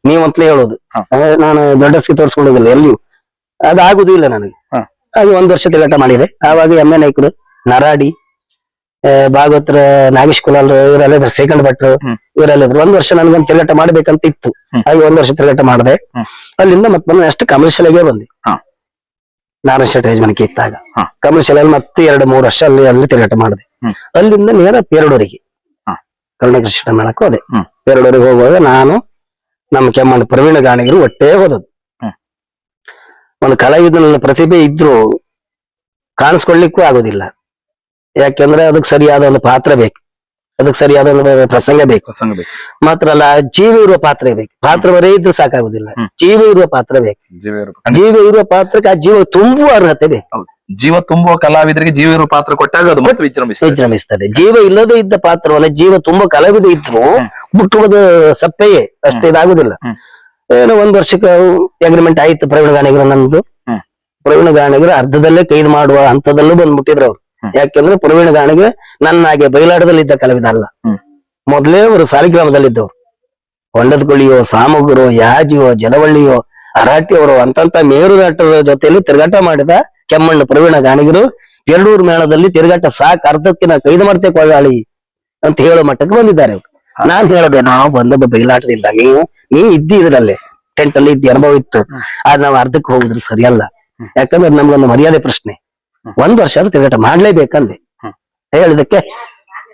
ನೀವಂತಲೇ ಹೇಳೋದು. ನಾನು ದೊಡ್ಡಸ್ಗೆ ತೋರಿಸ್ಕೊಳ್ಳೋದಿಲ್ಲ ಎಲ್ಲಿಯೂ, ಅದಾಗುದು ಇಲ್ಲ ನನಗೆ. ಹಾಗೆ 1 ವರ್ಷ ತಿರುಗಾಟ ಮಾಡಿದೆ. ಆವಾಗ ಎಮ್ಮೆ ನಾಯ್ಕರು, ನರಾಡಿ, ಭಾಗವತರ, ನಾಗೇಶ್ ಕುಲಾಲ್ ಇವರೆಲ್ಲ ಇದ್ರು, ಶ್ರೀಕಂಠ ಭಟ್ರು ಇವರೆಲ್ಲ ಇದ್ರು. 1 ವರ್ಷ ನನ್ಗೊಂದು ತಿರುಗಾಟ ಮಾಡ್ಬೇಕಂತ ಇತ್ತು. ಹಾಗೆ 1 ವರ್ಷ ತಿರುಗಾಟ ಮಾಡಿದೆ. ಅಲ್ಲಿಂದ ಮತ್ತೆ ಬಂದು ಅಷ್ಟು ಕಮರ್ಷಿಯಲ್ಗೆ ಬಂದೆ. ನಾರಾಯಣ ಶೆಟ್ಟಿ ಯಜಮಾನಿಕೆ ಇದ್ದಾಗ ಕಮರ್ಷಿಯಲ್ ಅಲ್ಲಿ ಮತ್ತೆ 2-3 ವರ್ಷ ಅಲ್ಲಿ ತಿರುಗಾಟ ಮಾಡಿದೆ. ಅಲ್ಲಿಂದ ನೇರ ಪೇರಡೂರಿಗೆ ಕರ್ನಾಟಕ ಕೃಷ್ಣ ಮೇಳಕ್ಕೆ ಹೋದೆ. ಪೇರಡೂರಿಗೆ ಹೋಗುವಾಗ ನಾನು ನಮ್ಮ ಕೆಮ್ಮಣ್ಣ ಪ್ರವೀಣ ಗಾಣಿಗರು ಒಟ್ಟೇ ಹೋದದ್ದು. ಒಂದು ಕಲಾವಿದನ ಪ್ರತಿಭೆ ಇದ್ರು ಕಾಣಿಸ್ಕೊಳ್ಳಿಕ್ಕೂ ಆಗೋದಿಲ್ಲ. ಯಾಕೆಂದ್ರೆ ಅದಕ್ಕೆ ಸರಿಯಾದ ಒಂದು ಪಾತ್ರ ಬೇಕು, ಅದಕ್ಕೆ ಸರಿಯಾದ ಒಂದು ಪ್ರಸಂಗ ಬೇಕು. ಮಾತ್ರ ಅಲ್ಲ, ಜೀವ ಇರುವ ಪಾತ್ರ ಬೇಕು. ಪಾತ್ರ ಬರೇ ಇದ್ರು ಸಾಕಾಗುದಿಲ್ಲ, ಜೀವ ಇರುವ ಪಾತ್ರ ಬೇಕು. ಜೀವ ಇರುವ ಪಾತ್ರಕ್ಕೆ ಆ ಜೀವ ತುಂಬುವ ಅರ್ಹತೆ ಬೇಕು. ಜೀವ ತುಂಬುವ ಕಲಾವಿದರಿಗೆ ಜೀವ ಇರುವ ಪಾತ್ರ ಕೊಟ್ಟಾಗ ಅದು ಮತ್ತೆ ವಿಜೃಂಭಿಸ್ತದೆ. ಜೀವ ಇಲ್ಲದೆ ಇದ್ದ ಪಾತ್ರವನ್ನ ಜೀವ ತುಂಬಾ ಕಲಾವಿದ ಇದ್ರು ಬಿಟ್ಟುವುದು ಸಪ್ಪೆಯೇ, ಅಷ್ಟು ಇದಾಗುದಿಲ್ಲ. ಏನೋ 1 ವರ್ಷಕ್ಕೆ ಅಗ್ರಿಮೆಂಟ್ ಆಯ್ತು ಪ್ರವೀಣ ಗಾಣಿಗರ ನಂದು. ಪ್ರವೀಣ ಗಾಣಿಗರ ಅರ್ಧದಲ್ಲೇ ಕೈದು ಮಾಡುವ ಹಂತದಲ್ಲೂ ಬಂದ್ಬಿಟ್ಟಿದ್ರು ಅವ್ರು. ಯಾಕೆಂದ್ರೆ ಪ್ರವೀಣ ಗಾಣಿಗರ ನನ್ನ ಹಾಗೆ ಬಯಲಾಟದಲ್ಲಿದ್ದ ಕಲಾವಿದ ಅಲ್ಲ. ಮೊದಲೇ ಅವರು ಸಾಲಿಗ್ರಾಮದಲ್ಲಿದ್ದವ್ರು. ಹೊಂಡದಗುಳಿಯೋ, ಸಾಮಗುರೋ, ಯಾಜಿಯೋ, ಜಲವಳ್ಳಿಯೋ, ಅರಾಟಿಯವರು ಅಂತಂತ ಮೇರುನಾಟದ ಜೊತೆಯಲ್ಲಿ ತಿರುಗಾಟ ಮಾಡಿದ ಕೆಮ್ಮಣ್ಣ ಪ್ರವೀಣ ಗಾಣಿಗರು ಪೇರಡೂರು ಮೇಳದಲ್ಲಿ ತಿರುಗಾಟ ಸಾಕ್, ಅರ್ಧಕ್ಕಿನ ಕೈದು ಮಾಡ್ತೆ ಕೊಳ್ಳಾಳಿ ಅಂತ ಹೇಳೋ ಮಟ್ಟಕ್ಕೆ ಬಂದಿದ್ದಾರೆ ಅವರು. ನಾನ್ ಹೇಳದೆ, ನಾವು ಬಂದದ್ದು ಬಯಲಾಟದಿಂದ, ನೀವು ಇದ್ದಿದ್ರಲ್ಲೇ ಟೆಂಟ್ ಅಲ್ಲಿ ಇದ್ದ ಅನುಭವ ಇತ್ತು, ಆದ್ರೆ ನಾವು ಅರ್ಧಕ್ಕೆ ಹೋಗುದ್ರೆ ಸರಿಯಲ್ಲ. ಯಾಕಂದ್ರೆ ನಮ್ಗೊಂದು ಮರ್ಯಾದೆ ಪ್ರಶ್ನೆ. 1 ವರ್ಷ ತಿರುಗಾಟ ಮಾಡ್ಲೇಬೇಕಂದೆ ಹೇಳಿದಕ್ಕೆ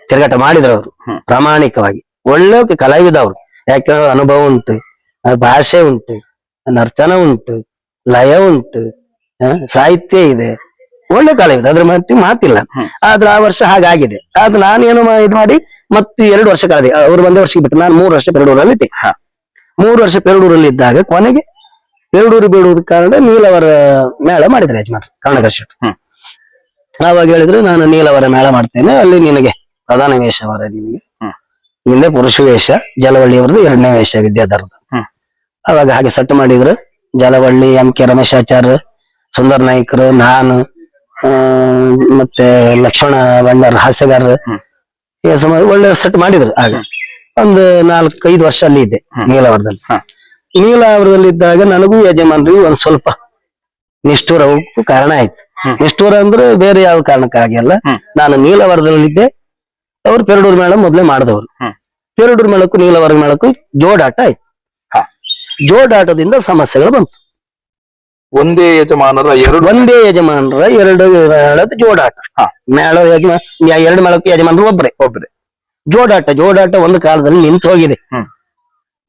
ತಿರುಗಾಟ ಮಾಡಿದ್ರು ಅವರು ಪ್ರಾಮಾಣಿಕವಾಗಿ. ಒಳ್ಳೆ ಕಲಾವಿದ ಅವರು. ಯಾಕಂದ್ರೆ ಅನುಭವ ಉಂಟು, ಭಾಷೆ ಉಂಟು, ನರ್ತನ ಉಂಟು, ಲಯ ಉಂಟು, ಸಾಹಿತ್ಯ ಇದೆ, ಒಳ್ಳೆ ಕಲಾವಿದ, ಅದ್ರ ಮಾತಿಲ್ಲ. ಆದ್ರೆ ಆ ವರ್ಷ ಹಾಗಾಗಿದೆ. ಆದ್ರೆ ನಾನೇನು ಇದು ಮಾಡಿ ಮತ್ತೆ 2 ವರ್ಷ ಕಳೆದೆ. ಅವ್ರು 1 ವರ್ಷಕ್ಕೆ ಬಿಟ್ಟು ನಾನು 3 ವರ್ಷ ಪೇರಡೂರಲ್ಲಿ ಇದ್ದೆ. 3 ವರ್ಷ ಪೇರಡೂರಲ್ಲಿ ಇದ್ದಾಗ ಕೊನೆಗೆ ಪೇರಡೂರು ಬೀಳುವುದ ಕಾರಣ ನೀಲವರ ಮೇಳ ಮಾಡಿದ್ರೆ ಯಜಮಾನ್ ಕರ್ನಾಟಕ ಶೆಟ್ಟಿ. ಆವಾಗ ಹೇಳಿದ್ರು, ನಾನು ನೀಲವರ ಮೇಳ ಮಾಡ್ತೇನೆ, ಅಲ್ಲಿ ನಿನಗೆ ಪ್ರಧಾನ ವೇಷವರ, ನಿನಗೆ ಹಿಂದೆ ಪುರುಷ ವೇಷ, ಜಲವಳ್ಳಿಯವರದ್ದು 2ನೇ ವೇಷ ವಿದ್ಯಾಧರದ. ಅವಾಗ ಹಾಗೆ ಸೆಟ್ ಮಾಡಿದ್ರು. ಜಲವಳ್ಳಿ, MK ರಮೇಶಾಚಾರ್ಯ, ಸುಂದರ್ ನಾಯ್ಕರು, ನಾನು, ಮತ್ತೆ ಲಕ್ಷ್ಮಣ ಭಂಡಾರ ಹಾಸ್ಯಗಾರರು, ಒಳ್ಳೆ ಸೆಟ್ ಮಾಡಿದ್ರು. ಆಗ ಒಂದು 4-5 ವರ್ಷ ಅಲ್ಲಿ ಇದ್ದೆ ನೀಲಾವರದಲ್ಲಿ. ನೀಲಾವರದಲ್ಲಿ ಇದ್ದಾಗ ನನಗೂ ಯಜಮಾನ್ರಿಗೂ ಒಂದ್ ಸ್ವಲ್ಪ ನಿಷ್ಠೂರಕ್ಕೂ ಕಾರಣ ಆಯ್ತು. ನಿಷ್ಠೂರ ಅಂದ್ರೆ ಬೇರೆ ಯಾವ ಕಾರಣಕ್ಕಾಗಿಲ್ಲ. ನಾನು ನೀಲವರದಲ್ಲಿದ್ದೆ, ಅವ್ರು ಪೇರಡೂರು ಮೇಳ ಮೊದ್ಲೇ ಮಾಡಿದವರು. ಪೇರಡೂರು ಮೇಳಕ್ಕೂ ನೀಲವರ ಮೇಳಕ್ಕೂ ಜೋಡಾಟ ಆಯ್ತು. ಜೋಡಾಟದಿಂದ ಸಮಸ್ಯೆಗಳು ಬಂತು. ಒಂದೇ ಯಜಮಾನರ ಒಂದೇ ಯಜಮಾನರ 2 ಮೇಳದ ಜೋಡಾಟ. ಮೇಳ 2 ಮೇಳಕ್ಕೂ ಯಜಮಾನರು ಒಬ್ರೆ. ಜೋಡಾಟ ಒಂದು ಕಾಲದಲ್ಲಿ ನಿಂತು ಹೋಗಿದೆ.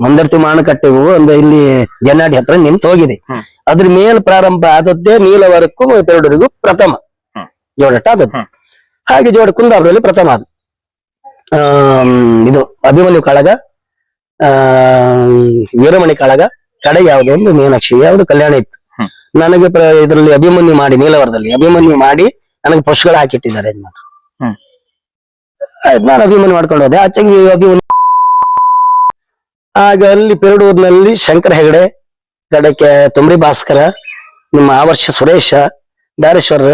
ಮಂದರ್ತಿ ಮಾರುಕಟ್ಟೆಗೂ ಒಂದು ಇಲ್ಲಿ ಜನ್ನಾಡಿ ಹತ್ರ ನಿಂತು ಹೋಗಿದೆ. ಅದ್ರ ಮೇಲ್ ಪ್ರಾರಂಭ ಆದದ್ದೇ ನೀಲವರಕ್ಕೂ ಪೇರಡೂರಿಗೂ ಪ್ರಥಮ ಜೋಡಾಟ ಆದದ್ದು. ಹಾಗೆ ಕುಂದಾಪುರದಲ್ಲಿ ಪ್ರಥಮ ಆದ ಇದು ಅಭಿಮನ್ಯು ಕಾಳಗ, ವೀರಮಣಿ ಕಾಳಗ, ಕಡೆ ಯಾವ್ದು ಒಂದು ಮೀನಾಕ್ಷಿ ಯಾವ್ದು ಕಲ್ಯಾಣ ಇತ್ತು. ನನಗೆ ಇದರಲ್ಲಿ ಅಭಿಮನ್ಯು ಮಾಡಿ, ನೀಲವರದಲ್ಲಿ ಅಭಿಮನ್ಯು ಮಾಡಿ ನನಗೆ ಪುಷ್ಪಗಳು ಹಾಕಿಟ್ಟಿದ್ದಾರೆ ಯಜಮಾನ. ಆಯ್ತು, ನಾನು ಅಭಿಮನ್ಯು ಮಾಡ್ಕೊಂಡು ಹೋದೆ. ಆಚೆಗೆ ಅಭಿಮನ್ಯು. ಆಗ ಅಲ್ಲಿ ಪೇರಡೂರಿನಲ್ಲಿ ಶಂಕರ ಹೆಗಡೆ, ಕಡೆಗೆ ತುಮ್ರಿ ಭಾಸ್ಕರ, ನಿಮ್ಮ ಆ ವರ್ಷ ಸುರೇಶ, ದಾರೇಶ್ವರ,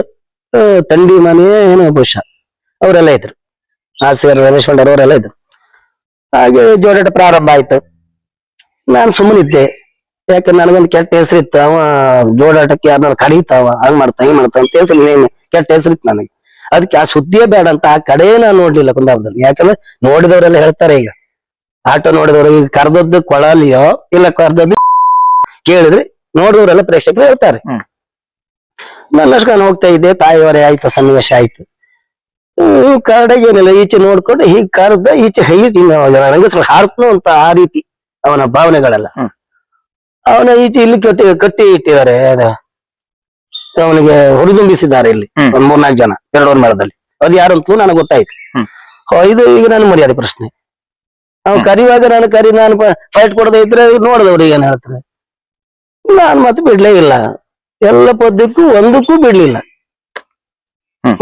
ತಂಡಿ ಮನೆ ಏನೋ ಬಹುಶಃ ಅವರೆಲ್ಲ ಇದ್ರು. ಹಾಸ್ಯಗಾರ ರಮೇಶ್ ಭಂಡಾರ ಅವರೆಲ್ಲ ಇದ್ರು. ಹಾಗೆ ಜೋಡಾಟ ಪ್ರಾರಂಭ ಆಯ್ತು. ನಾನು ಸುಮ್ಮನಿದ್ದೆ. ಯಾಕಂದ್ರೆ ನನಗೊಂದು ಕೆಟ್ಟ ಹೆಸರಿತ್ತು. ಅವ ಜೋಡಾಟಕ್ಕೆ ಯಾರನ್ನ ಕರೀತಾವ, ಹಂಗ್ ಮಾಡ್ತಾ ಹಿಂಗ್ ಮಾಡ್ತಾ ಅಂತ ಹೆಸರು, ಕೆಟ್ಟ ಹೆಸರಿತ್ತು ನನಗೆ. ಅದಕ್ಕೆ ಆ ಸುದ್ದಿಯೇ ಬೇಡ ಅಂತ ಆ ಕಡೆ ನಾನು ನೋಡ್ಲಿಲ್ಲ ಕುಂದಾಪುರದಲ್ಲಿ. ಯಾಕಂದ್ರೆ ನೋಡಿದವರೆಲ್ಲ ಹೇಳ್ತಾರೆ, ಈಗ ಆಟೋ ನೋಡಿದವರು ಈಗ ಕರ್ದದ್ದು ಕೊಳಲಿಯೋ ಇಲ್ಲ ಕರ್ದದ್ದು ಕೇಳಿದ್ರೆ ನೋಡಿದವರೆಲ್ಲ ಪ್ರೇಕ್ಷಕರು ಹೇಳ್ತಾರೆ. ನನ್ನಷ್ಟು ನಾನು ಹೋಗ್ತಾ ಇದ್ದೆ. ತಾಯಿಯವರೇ ಆಯ್ತು, ಸನ್ನಿವೇಶ ಆಯ್ತು. ಕಡೆಗೆ ಏನಿಲ್ಲ, ಈಚೆ ನೋಡ್ಕೊಂಡು ಹೀಗೆ ಕರ್ದ ಈಚೆ ರಂಗಸ್ಗಳು ಹಾರ್ತನು ಅಂತ ಆ ರೀತಿ ಅವನ ಭಾವನೆಗಳೆಲ್ಲ. ಅವನ ಈಚೆ ಇಲ್ಲಿ ಕಟ್ಟಿ ಇಟ್ಟಿದ್ದಾರೆ, ಅವನಿಗೆ ಹುರಿದುಂಬಿಸಿದ್ದಾರೆ ಇಲ್ಲಿ ಒಂದ್ 3-4 ಜನ ಪೇರಡೂರು ಮೇಳದಲ್ಲಿ. ಅದು ಯಾರಂತೂ ನನಗೆ ಗೊತ್ತಾಯ್ತು. ಇದು ಈಗ ನನ್ನ ಮರ್ಯಾದೆ ಪ್ರಶ್ನೆ. ಅವ್ನು ಕರಿವಾಗ ನಾನು ಫೈಟ್ ಕೊಡದೇ ಇದ್ರೆ ನೋಡಿದವ್ರು ಏನ್ ಹೇಳ್ತಾರೆ. ನಾನ್ ಮತ್ತೆ ಬಿಡ್ಲೇ ಇಲ್ಲ. ಎಲ್ಲ ಪದ್ಯಕ್ಕೂ ಒಂದಕ್ಕೂ ಬಿಡ್ಲಿಲ್ಲ.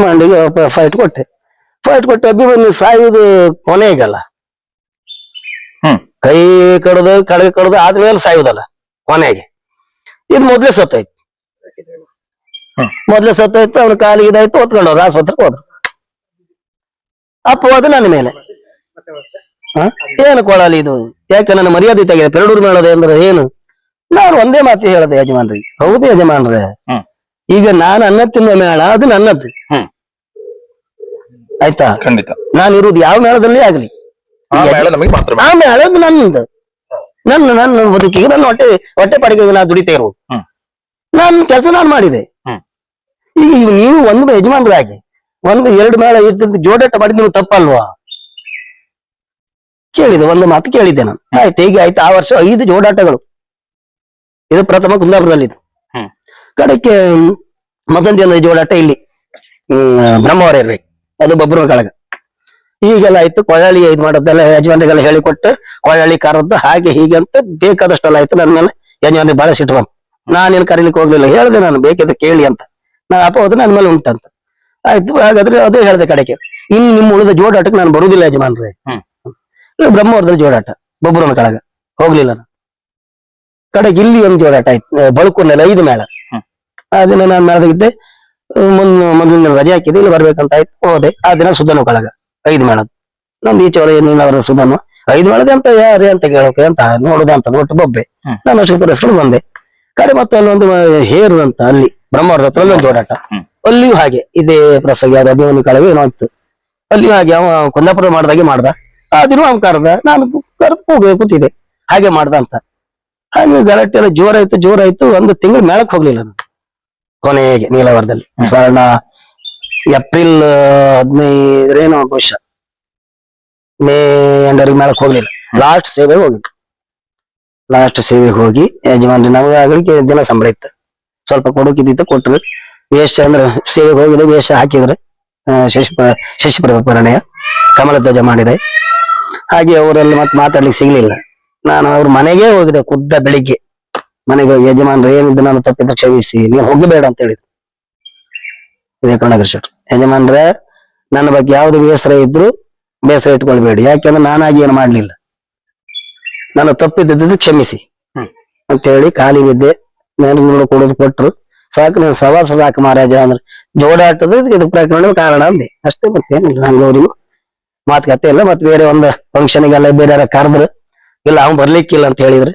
ಮಂಡಿಗೆ ಫೈಟ್ ಕೊಟ್ಟೆ. ಅಭಿಮನ್ಯು ಸಾಯುವುದು ಕೊನೆಗಲ್ಲ, ಕೈ ಕಡ್ದು ಕಡೆಗೆ ಕಡ್ದು ಆದ್ಮೇಲೆ ಸಾಯುವುದಲ್ಲ ಕೊನೆಗೆ. ಇದು ಮೊದ್ಲೇ ಸತ್ತೋಯ್ತು. ಅವನ ಕಾಲಿಗೆ ಇದಾಯ್ತು, ಹೊತ್ಕೊಂಡು ಹೋದ್ರು, ಆಸ್ಪತ್ರೆಗೆ ಹೋದ್ರು. ಅಪ್ಪ ಹೋದ ನನ್ನ ಮೇಲೆ. ಏನು ಕೊಡಲಿ ಇದು, ಯಾಕೆ ನನ್ನ ಮರ್ಯಾದೆ ತೆಗೆದ ಪೆರಡೂರು ಮೇಳದೆ ಅಂದ್ರೆ ಏನು? ನಾನು ಒಂದೇ ಮಾತು ಹೇಳದೆ ಯಜಮಾನ್ರಿಗೆ, ಹೌದು ಯಜಮಾನ್ರೆ, ಈಗ ನಾನು ಅನ್ನ ತಿನ್ನುವ ಮೇಳ ಅದು ನನ್ನದ್ದು, ಆಯ್ತಾ? ಖಂಡಿತ. ನಾನು ಇರುವುದು ಯಾವ ಮೇಳದಲ್ಲಿ ಆಗ್ಲಿ, ಆ ಮೇಳ ನಮಗೆ ಮಾತ್ರ. ಆ ಮೇಳ ಅದು ನನ್ನದು. ನನ್ನ ಬದುಕಿಗೆ ನನ್ನ ಹೊಟ್ಟೆ ಪಾಡಿಗೆ ನಾನು ದುಡಿತಾ ಇರುವುದು. ನನ್ನ ಕೆಲಸ ನಾನು ಮಾಡಿದೆ. ಈಗ ನೀವು ಒಂದು ಯಜಮಾನರಾಗಿ ಒಂದು ಎರಡು ಮೇಳ ಇರ್ತಿದ್ದು ಜೋಡಾಟ ಮಾಡಿದ್ ನೀವು ತಪ್ಪಲ್ವಾ? ಕೇಳಿದೆ, ಒಂದು ಮಾತು ಕೇಳಿದ್ದೆ ನಾನು. ಆಯ್ತು, ಹೀಗೆ ಆಯ್ತು. ಆ ವರ್ಷ 5 ಜೋಡಾಟಗಳು. ಇದು ಪ್ರಥಮ ಕುಂದಾಪುರದಲ್ಲಿ. ಕಡೆಗೆ ಮತ್ತೊಂದು ದಿನ ಜೋಡಾಟ ಇಲ್ಲಿ ಬ್ರಹ್ಮವರ ಇರ್ಬೇಕು, ಅದು ಬಬ್ರೂರ ಕಳಗ. ಹೀಗೆಲ್ಲ ಆಯ್ತು. ಕೊಳಳಿ ಇದು ಮಾಡೋದೆಲ್ಲ ಯಜಮಾನ್ರಿಗೆಲ್ಲ ಹೇಳಿಕೊಟ್ಟು ಕೊಳಳಿ ಕರದ್ದು ಹಾಗೆ ಹೀಗೆ ಅಂತ ಬೇಕಾದಷ್ಟೆಲ್ಲ ಆಯ್ತು. ನನ್ನ ಮೇಲೆ ಯಜಮಾನ್ರಿಗೆ ಬಹಳ ಸಿಟ್ಟು ಬಂತು. ನಾನೇನು ಕರೀಲಿಕ್ಕೆ ಹೋಗ್ಲಿಲ್ಲ, ಹೇಳ್ದೆ ನಾನು ಬೇಕಿದ್ರೆ ಕೇಳಿ ಅಂತ. ನಾ ಅಪ್ಪ ಹೋದ್ರೆ ನನ್ನ ಮೇಲೆ ಉಂಟಂತ. ಆಯ್ತು, ಹಾಗಾದ್ರೆ ಅದೇ ಹೇಳ್ದೆ ಕಡೆಗೆ, ಇನ್ನು ನಿಮ್ಮ ಉಳಿದ ಜೋಡಾಟಕ್ಕೆ ನಾನು ಬರುವುದಿಲ್ಲ ಯಜಮಾನ್ರೆ. ಬ್ರಹ್ಮವರದಲ್ಲಿ ಜೋಡಾಟ, ಬೊಬ್ಬರನ ಕಳಗ ಹೋಗ್ಲಿಲ್ಲ ನಾನು. ಕಡೆಗೆ ಇಲ್ಲಿ ಒಂದು ಜೋಡಾಟ ಆಯ್ತು, ಬಳುಕೂರ್ನಲ್ಲಿ 5 ಮೇಳ. ಆ ದಿನ ನಾನು ಮೇಳದಾಗಿದ್ದೆ. ಮೊದಲಿನ ರಜೆ ಹಾಕಿದ್ದೆ, ಇಲ್ಲಿ ಬರ್ಬೇಕಂತ ಆಯ್ತು, ಹೋದೆ. ಆ ದಿನ ಸುಧನು ಕಳಗ 5 ಮೇಳದ. ನಂದು ಈಚೆವರ ಏನಿಲ್ಲ ಸುಧನು 5 ಮೇಳದೆ ಅಂತ ಯಾರೇ ಅಂತ ಕೇಳೋಕೆ ಅಂತ ನೋಡುದ ಅಂತ ಒಟ್ಟು ಬೊಬ್ಬೆ. ನಾನು ಅಷ್ಟು ಪುರಸ್ಕೊಂಡು ಬಂದೆ. ಕಡೆ ಮತ್ತೆ ಅಲ್ಲೊಂದು ಹೇರು ಅಂತ ಅಲ್ಲಿ ಬ್ರಹ್ಮವರದ ಹತ್ರ ಅಲ್ಲೊಂದು ಜೋಡಾಟ. ಅಲ್ಲಿಯೂ ಹಾಗೆ ಇದೇ ಪ್ರಸಂಗ, ಅದು ಅಭಿಮನ್ಯು ಕಳವೆ ಏನೋ ಇತ್ತು. ಅಲ್ಲಿಯೂ ಹಾಗೆ ಅವ ಕುಂದಾಪುರ ಮಾಡ್ದಾಗೆ ಮಾಡ್ದ. ಆ ದಿನ ಅವ್ನು ಕರೆದ, ನಾನು ಕರೆದು ಹೋಗ್ಬೇಕು ಕೂತಿದೆ, ಹಾಗೆ ಮಾಡ್ದ ಅಂತ. ಹಾಗೆ ಗಲಾಟೆ ಎಲ್ಲ ಜೋರಾಯ್ತು. 1 ತಿಂಗಳು ಮೇಳಕ್ಕೆ ಹೋಗ್ಲಿಲ್ಲ ನಾನು. ಕೊನೆಗೆ ನೀಲಾವರದಲ್ಲಿ ಸಾಧಾರಣ ಏಪ್ರಿಲ್ 15 ವರ್ಷ ಮೇ ಎಂಡರಿಗೆ ಮೇಳಕ್ಕೆ ಹೋಗ್ಲಿಲ್ಲ. ಲಾಸ್ಟ್ ಸೇವೆಗೆ ಹೋಗಿ ಯಜಮಾನ್ರಿ ನಮಗೆ ಆಗಲಿಕ್ಕೆ ದಿನ ಸಂಬಳ ಇತ್ತು, ಸ್ವಲ್ಪ ಕೊಡೋಕಿದ್ದಿತ್ತು, ಕೊಟ್ರು. ವೇಷ ಅಂದ್ರೆ ಸೇವೆಗೆ ಹೋಗಿದೆ, ವೇಷ ಹಾಕಿದ್ರೆ ಶಶಿಪರಣೆಯ ಕಮಲ ಧ್ವಜ ಮಾಡಿದೆ. ಹಾಗೆ ಅವರಲ್ಲಿ ಮತ್ತೆ ಮಾತಾಡ್ಲಿಕ್ಕೆ ಸಿಗ್ಲಿಲ್ಲ. ನಾನು ಅವ್ರ ಮನೆಗೆ ಹೋಗಿದೆ, ಖುದ್ದ ಬೆಳಿಗ್ಗೆ ಮನೆಗೆ ಹೋಗಿ, ಯಜಮಾನ್ರು ಏನಿದ್ದು ನಾನು ತಪ್ಪಿದ್ರೆ ಕ್ಷಮಿಸಿ, ನೀವು ಹೋಗಬೇಡ ಅಂತ ಹೇಳಿದ್ರು. ಇದೇ ಕರುಣಾಕರ್ ಶೆಟ್ರು. ಯಜಮಾನ್ರೆ, ನನ್ನ ಬಗ್ಗೆ ಯಾವ್ದು ಬೇಸರ ಇದ್ರು ಬೇಸರ ಇಟ್ಕೊಳ್ಬೇಡಿ, ಯಾಕೆಂದ್ರೆ ನಾನಾಗಿ ಏನು ಮಾಡ್ಲಿಲ್ಲ, ನಾನು ತಪ್ಪಿದ್ದು ಕ್ಷಮಿಸಿ ಅಂತ ಹೇಳಿ ಕಾಲಿಗಿದ್ದೆ. ನಾನು ಕೊಡೋದು ಕೊಟ್ರು. ಸಾಕು, ನಾನು ಸವಾಸ ಸಾಕು ಮಹಾರಾಜ ಅಂದ್ರೆ ಜೋಡಾಟದ ಇದು ಪ್ರಕರಣ ಕಾರಣ ಅಂದೆ ಅಷ್ಟೇ. ಮತ್ತೇನಿಲ್ಲ. ನಂಗವರಿಗೂ ಮಾತುಕತೆ ಇಲ್ಲ. ಮತ್ತೆ ಬೇರೆ ಒಂದು ಫಂಕ್ಷನ್ಗೆಲ್ಲ ಬೇರೆ ಯಾರ ಕರೆದ್ರು, ಇಲ್ಲ ಅವ್ನು ಬರ್ಲಿಕ್ಕಿಲ್ಲ ಅಂತ ಹೇಳಿದ್ರು,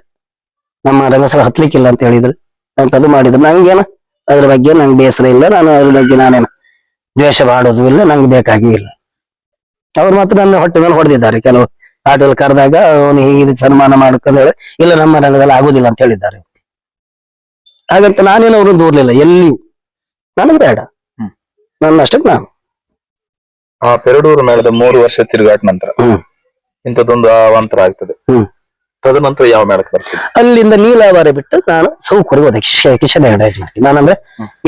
ನಮ್ಮ ರಂಗಸ್ಥಳ ಹತ್ಲಿಕ್ಕಿಲ್ಲ ಅಂತ ಹೇಳಿದ್ರು, ಅಂತದು ಮಾಡಿದ್ರು. ನಂಗೇನ ಅದ್ರ ಬಗ್ಗೆ ನಂಗೆ ಬೇಸರ ಇಲ್ಲ, ನಾನು ಅದ್ರ ಬಗ್ಗೆ ನಾನೇನು ದ್ವೇಷ ಮಾಡೋದು ಇಲ್ಲ, ನಂಗೆ ಬೇಕಾಗಿಯೂ ಇಲ್ಲ. ಅವ್ರು ಮಾತ್ರ ನನ್ನ ಹೊಟ್ಟೆ ಮೇಲೆ ಹೊಡೆದಿದ್ದಾರೆ. ಕೆಲವು ಆಟೋಲ್ಲಿ ಕರೆದಾಗ ಅವನು ಹೀಗೆ ಸನ್ಮಾನ ಮಾಡ್ಕೊಂಡೇಳಿ, ಇಲ್ಲ ನಮ್ಮ ರಂಗದಲ್ಲಿ ಆಗುದಿಲ್ಲ ಅಂತ ಹೇಳಿದ್ದಾರೆ. ಹಾಗಂತ ನಾನೇನು ಅವ್ರನ್ನ ದೂರ್ಲಿಲ್ಲ ಎಲ್ಲಿಯೂ, ನನಗೆ ಬೇಡ, ನನ್ನ ಅಷ್ಟಕ್ಕೆ ನಾನು. ಆ ಪೆರಡೂರು ಮೇಳದ 3 ವರ್ಷ ತಿರುಗಾಟ ನಂತರ ಇಂಥದ್ದೊಂದು ಅವಾಂತರ ಆಗ್ತದೆ. ತದನಂತರ ಯಾವ ಮೇಳಕ್ಕೆ ಬರ್ತೀನಿ? ಅಲ್ಲಿಂದ ನೀಲಾವರ ಬಿಟ್ಟು ನಾನು ಸೌಕರ್ಯ ಹೋದೆ ಕಿಶನ್ ಹೆಗಡೆ. ನಾನಂದ್ರೆ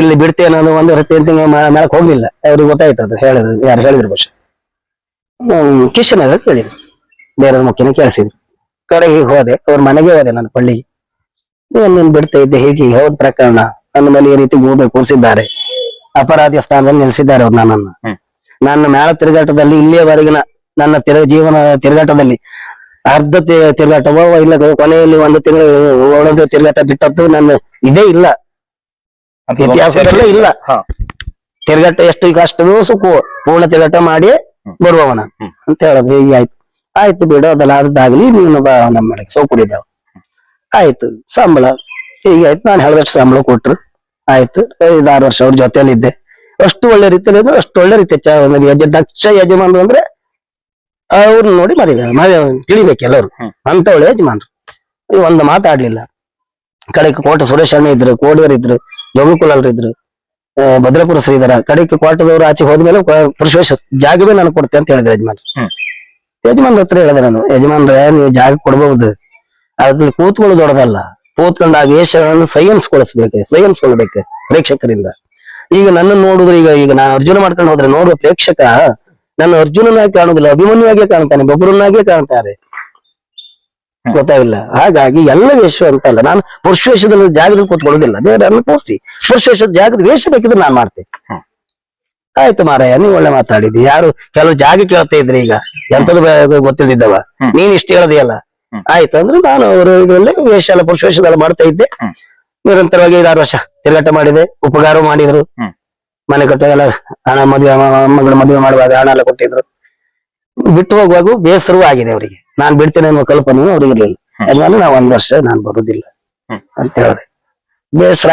ಇಲ್ಲಿ ಬಿಡ್ತೇನೆ ಅನ್ನೋ 1 ತಿಂಗಳು ಮೇಳಕ್ಕೆ ಹೋಗ್ಲಿಲ್ಲ. ಅವ್ರಿಗೆ ಗೊತ್ತಾಯ್ತದ, ಹೇಳಿದ್ರು, ಯಾರು ಹೇಳಿದ್ರು ಬಹುಶಃ ಕಿಶನ್ ಹೆಗಡೆ ಕೇಳಿದ್ರು, ಬೇರೆ ಮುಖ್ಯನ ಕೇಳಿಸಿದ್ರು. ಕಡೆಗೆ ಹೋದೆ, ಅವ್ರ ಮನೆಗೆ ಹೋದೆ, ನಾನು ಪಳ್ಳಿಗೆ. ನೀನು ಬಿಡ್ತಾ ಇದ್ದೆ ಹೇಗೆ? ಹೌದ್ ಪ್ರಕರಣ, ನನ್ನ ಮೇಲೆ ಈ ರೀತಿ ಗೂಬೆ ಕೂರಿಸಿದ್ದಾರೆ, ಅಪರಾಧಿಯ ಸ್ಥಾನದಲ್ಲಿ ನಿಲ್ಲಿಸಿದ್ದಾರೆ ಅವ್ರು ನನ್ನನ್ನು. ನನ್ನ ಮೇಳ ತಿರುಗಾಟದಲ್ಲಿ ಇಲ್ಲಿಯವರೆಗಿನ ನನ್ನ ಜೀವನ ತಿರುಗಾಟದಲ್ಲಿ ಅರ್ಧ ತಿರುಗಾಟವೋ ಇಲ್ಲ ಕೊನೆಯಲ್ಲಿ 1 ತಿಂಗಳು ತಿರುಗಾಟ ಬಿಟ್ಟದ್ದು ನನ್ನ ಇದೇ ಇಲ್ಲ, ಇತಿಹಾಸದಲ್ಲೇ ಇಲ್ಲ. ತಿರುಗಾಟ ಎಷ್ಟು ಈಗ ಅಷ್ಟು ಪೂರ್ಣ ತಿರುಗಾಟ ಮಾಡಿ ಬರುವವನ ಅಂತ ಹೇಳೋದು. ಹೀಗೆ ಆಯ್ತು ಬಿಡು, ಅದೆಲ್ಲ ಅದಾಗ್ಲಿ, ನೀನು ಬಾ ನಮ್ಮ ಮೇಳಕ್ಕೆ ಸೌಕರ್ಯ. ಆಯ್ತು, ಸಂಬಳ ಹೀಗೆ ಆಯ್ತು. ನಾನು ಹೇಳಿದಷ್ಟು ಸಂಬಳ ಕೊಟ್ರು. ಆಯ್ತು, 5-6 ವರ್ಷ ಅವ್ರ ಜೊತೆಯಲ್ಲಿದ್ದೆ. ಅಷ್ಟು ಒಳ್ಳೆ ರೀತಿಯಲ್ಲಿ ಅಂದ್ರೆ ಅಷ್ಟು ಒಳ್ಳೆ ರೀತಿ ದಕ್ಷ ಯಜಮಾನ್ರು ಅಂದ್ರೆ ಅವ್ರನ್ನ ನೋಡಿ ತಿಳಿಬೇಕು ಎಲ್ಲರು, ಅಂತ ಒಳ್ಳೆ ಯಜಮಾನ್ರು. ಒಂದು ಮಾತಾಡ್ಲಿಲ್ಲ. ಕಡೆಗೆ ಕೋಟ ಸುರೇಶ್ ಅಣ್ಣ ಇದ್ರು, ಕೋಡಿಯರ್ ಇದ್ರು, ಜೋಗಕುಲಲ್ರು ಇದ್ರು, ಭದ್ರಪುರ ಶ್ರೀಧರ. ಕಡೆಗೆ ಕೋಟದವರು ಆಚೆ ಹೋದ್ಮೇಲೆ ಪುರುಷವೇಶ ಜಾಗವೇ ನಾನು ಕೊಡ್ತೆ ಅಂತ ಹೇಳಿದ್ರೆ ಯಜಮಾನ್ರ ಹತ್ರ ಹೇಳಿದೆ ನಾನು, ಯಜಮಾನ್ರೆ ನೀವು ಜಾಗ ಕೊಡ್ಬಹುದು, ಅದ್ರಲ್ಲಿ ಕೂತ್ಕೊಳ್ಳೋದು ದೊಡ್ಡದಲ್ಲ, ಕೂತ್ಕೊಂಡು ಆ ವೇಷಗಳನ್ನು ಸೈನ್ಸ್ಕೊಳ್ಬೇಕು ಪ್ರೇಕ್ಷಕರಿಂದ. ಈಗ ನನ್ನ ನೋಡಿದ್ರೆ ಈಗ ನಾನು ಅರ್ಜುನ ಮಾಡ್ಕೊಂಡು ಹೋದ್ರೆ ನೋಡುವ ಪ್ರೇಕ್ಷಕ ನನ್ನ ಅರ್ಜುನನಾಗಿ ಕಾಣುದಿಲ್ಲ, ಅಭಿಮನ್ಯುವಾಗೇ ಕಾಣ್ತಾನೆ, ಬೊಬ್ಬರನ್ನಾಗೇ ಕಾಣ್ತಾರೆ. ಗೊತ್ತಾಗಿಲ್ಲ. ಹಾಗಾಗಿ ಎಲ್ಲ ವೇಷ ಅಂತ ಅಲ್ಲ, ನಾನು ಪುರುಷ ವೇಷದಲ್ಲಿ ಜಾಗದಲ್ಲಿ ಕೂತ್ಕೊಳ್ಳೋದಿಲ್ಲ, ಬೇರೆ ತೋರಿಸಿ ಪುರುಷ ವೇಷದ ಜಾಗದ ವೇಷ ಬೇಕಿದ್ರೆ ನಾನು ಮಾಡ್ತೇನೆ. ಆಯ್ತು ಮಾರಾಯ, ನೀವು ಒಳ್ಳೆ ಮಾತಾಡಿದ್ದಿ. ಯಾರು ಕೆಲವು ಜಾಗ ಕೇಳ್ತಾ ಇದ್ರಿ, ಈಗ ಎಂತದ್ದು ಗೊತ್ತಿದ್ದವ, ನೀನ್ ಇಷ್ಟು ಹೇಳದಿಯಲ್ಲ. ಆಯ್ತು ಅಂದ್ರೆ ನಾನು ಅವರು ಇದರಲ್ಲಿ ವೇಷ ಎಲ್ಲ ಪುರುಷ ವೇಷದೆಲ್ಲ ಮಾಡ್ತಾ ಇದ್ದೆ. ನಿರಂತರವಾಗಿ 5-6 ವರ್ಷ ತಿರುಗಾಟ ಮಾಡಿದೆ. ಉಪಕಾರ ಮಾಡಿದ್ರು, ಮನೆ ಕಟ್ಟ ಎಲ್ಲ ಹಣ, ಮಗಳ ಮದುವೆ ಮಾಡುವಾಗ ಹಣ ಎಲ್ಲ ಕೊಟ್ಟಿದ್ರು. ಬಿಟ್ಟು ಹೋಗುವಾಗ ಬೇಸರವೂ ಆಗಿದೆ ಅವರಿಗೆ, ನಾನ್ ಬಿಡ್ತೇನೆ ಅನ್ನೋ ಕಲ್ಪನೆಯೂ ಅವ್ರಿಗೆ ಇರ್ಲಿಲ್ಲ. ಹಂಗಾದ್ರೆ ನಾವು 1 ವರ್ಷ ನಾನು ಬರುದಿಲ್ಲ ಅಂತ ಹೇಳಿದೆ. ಬೇಸರ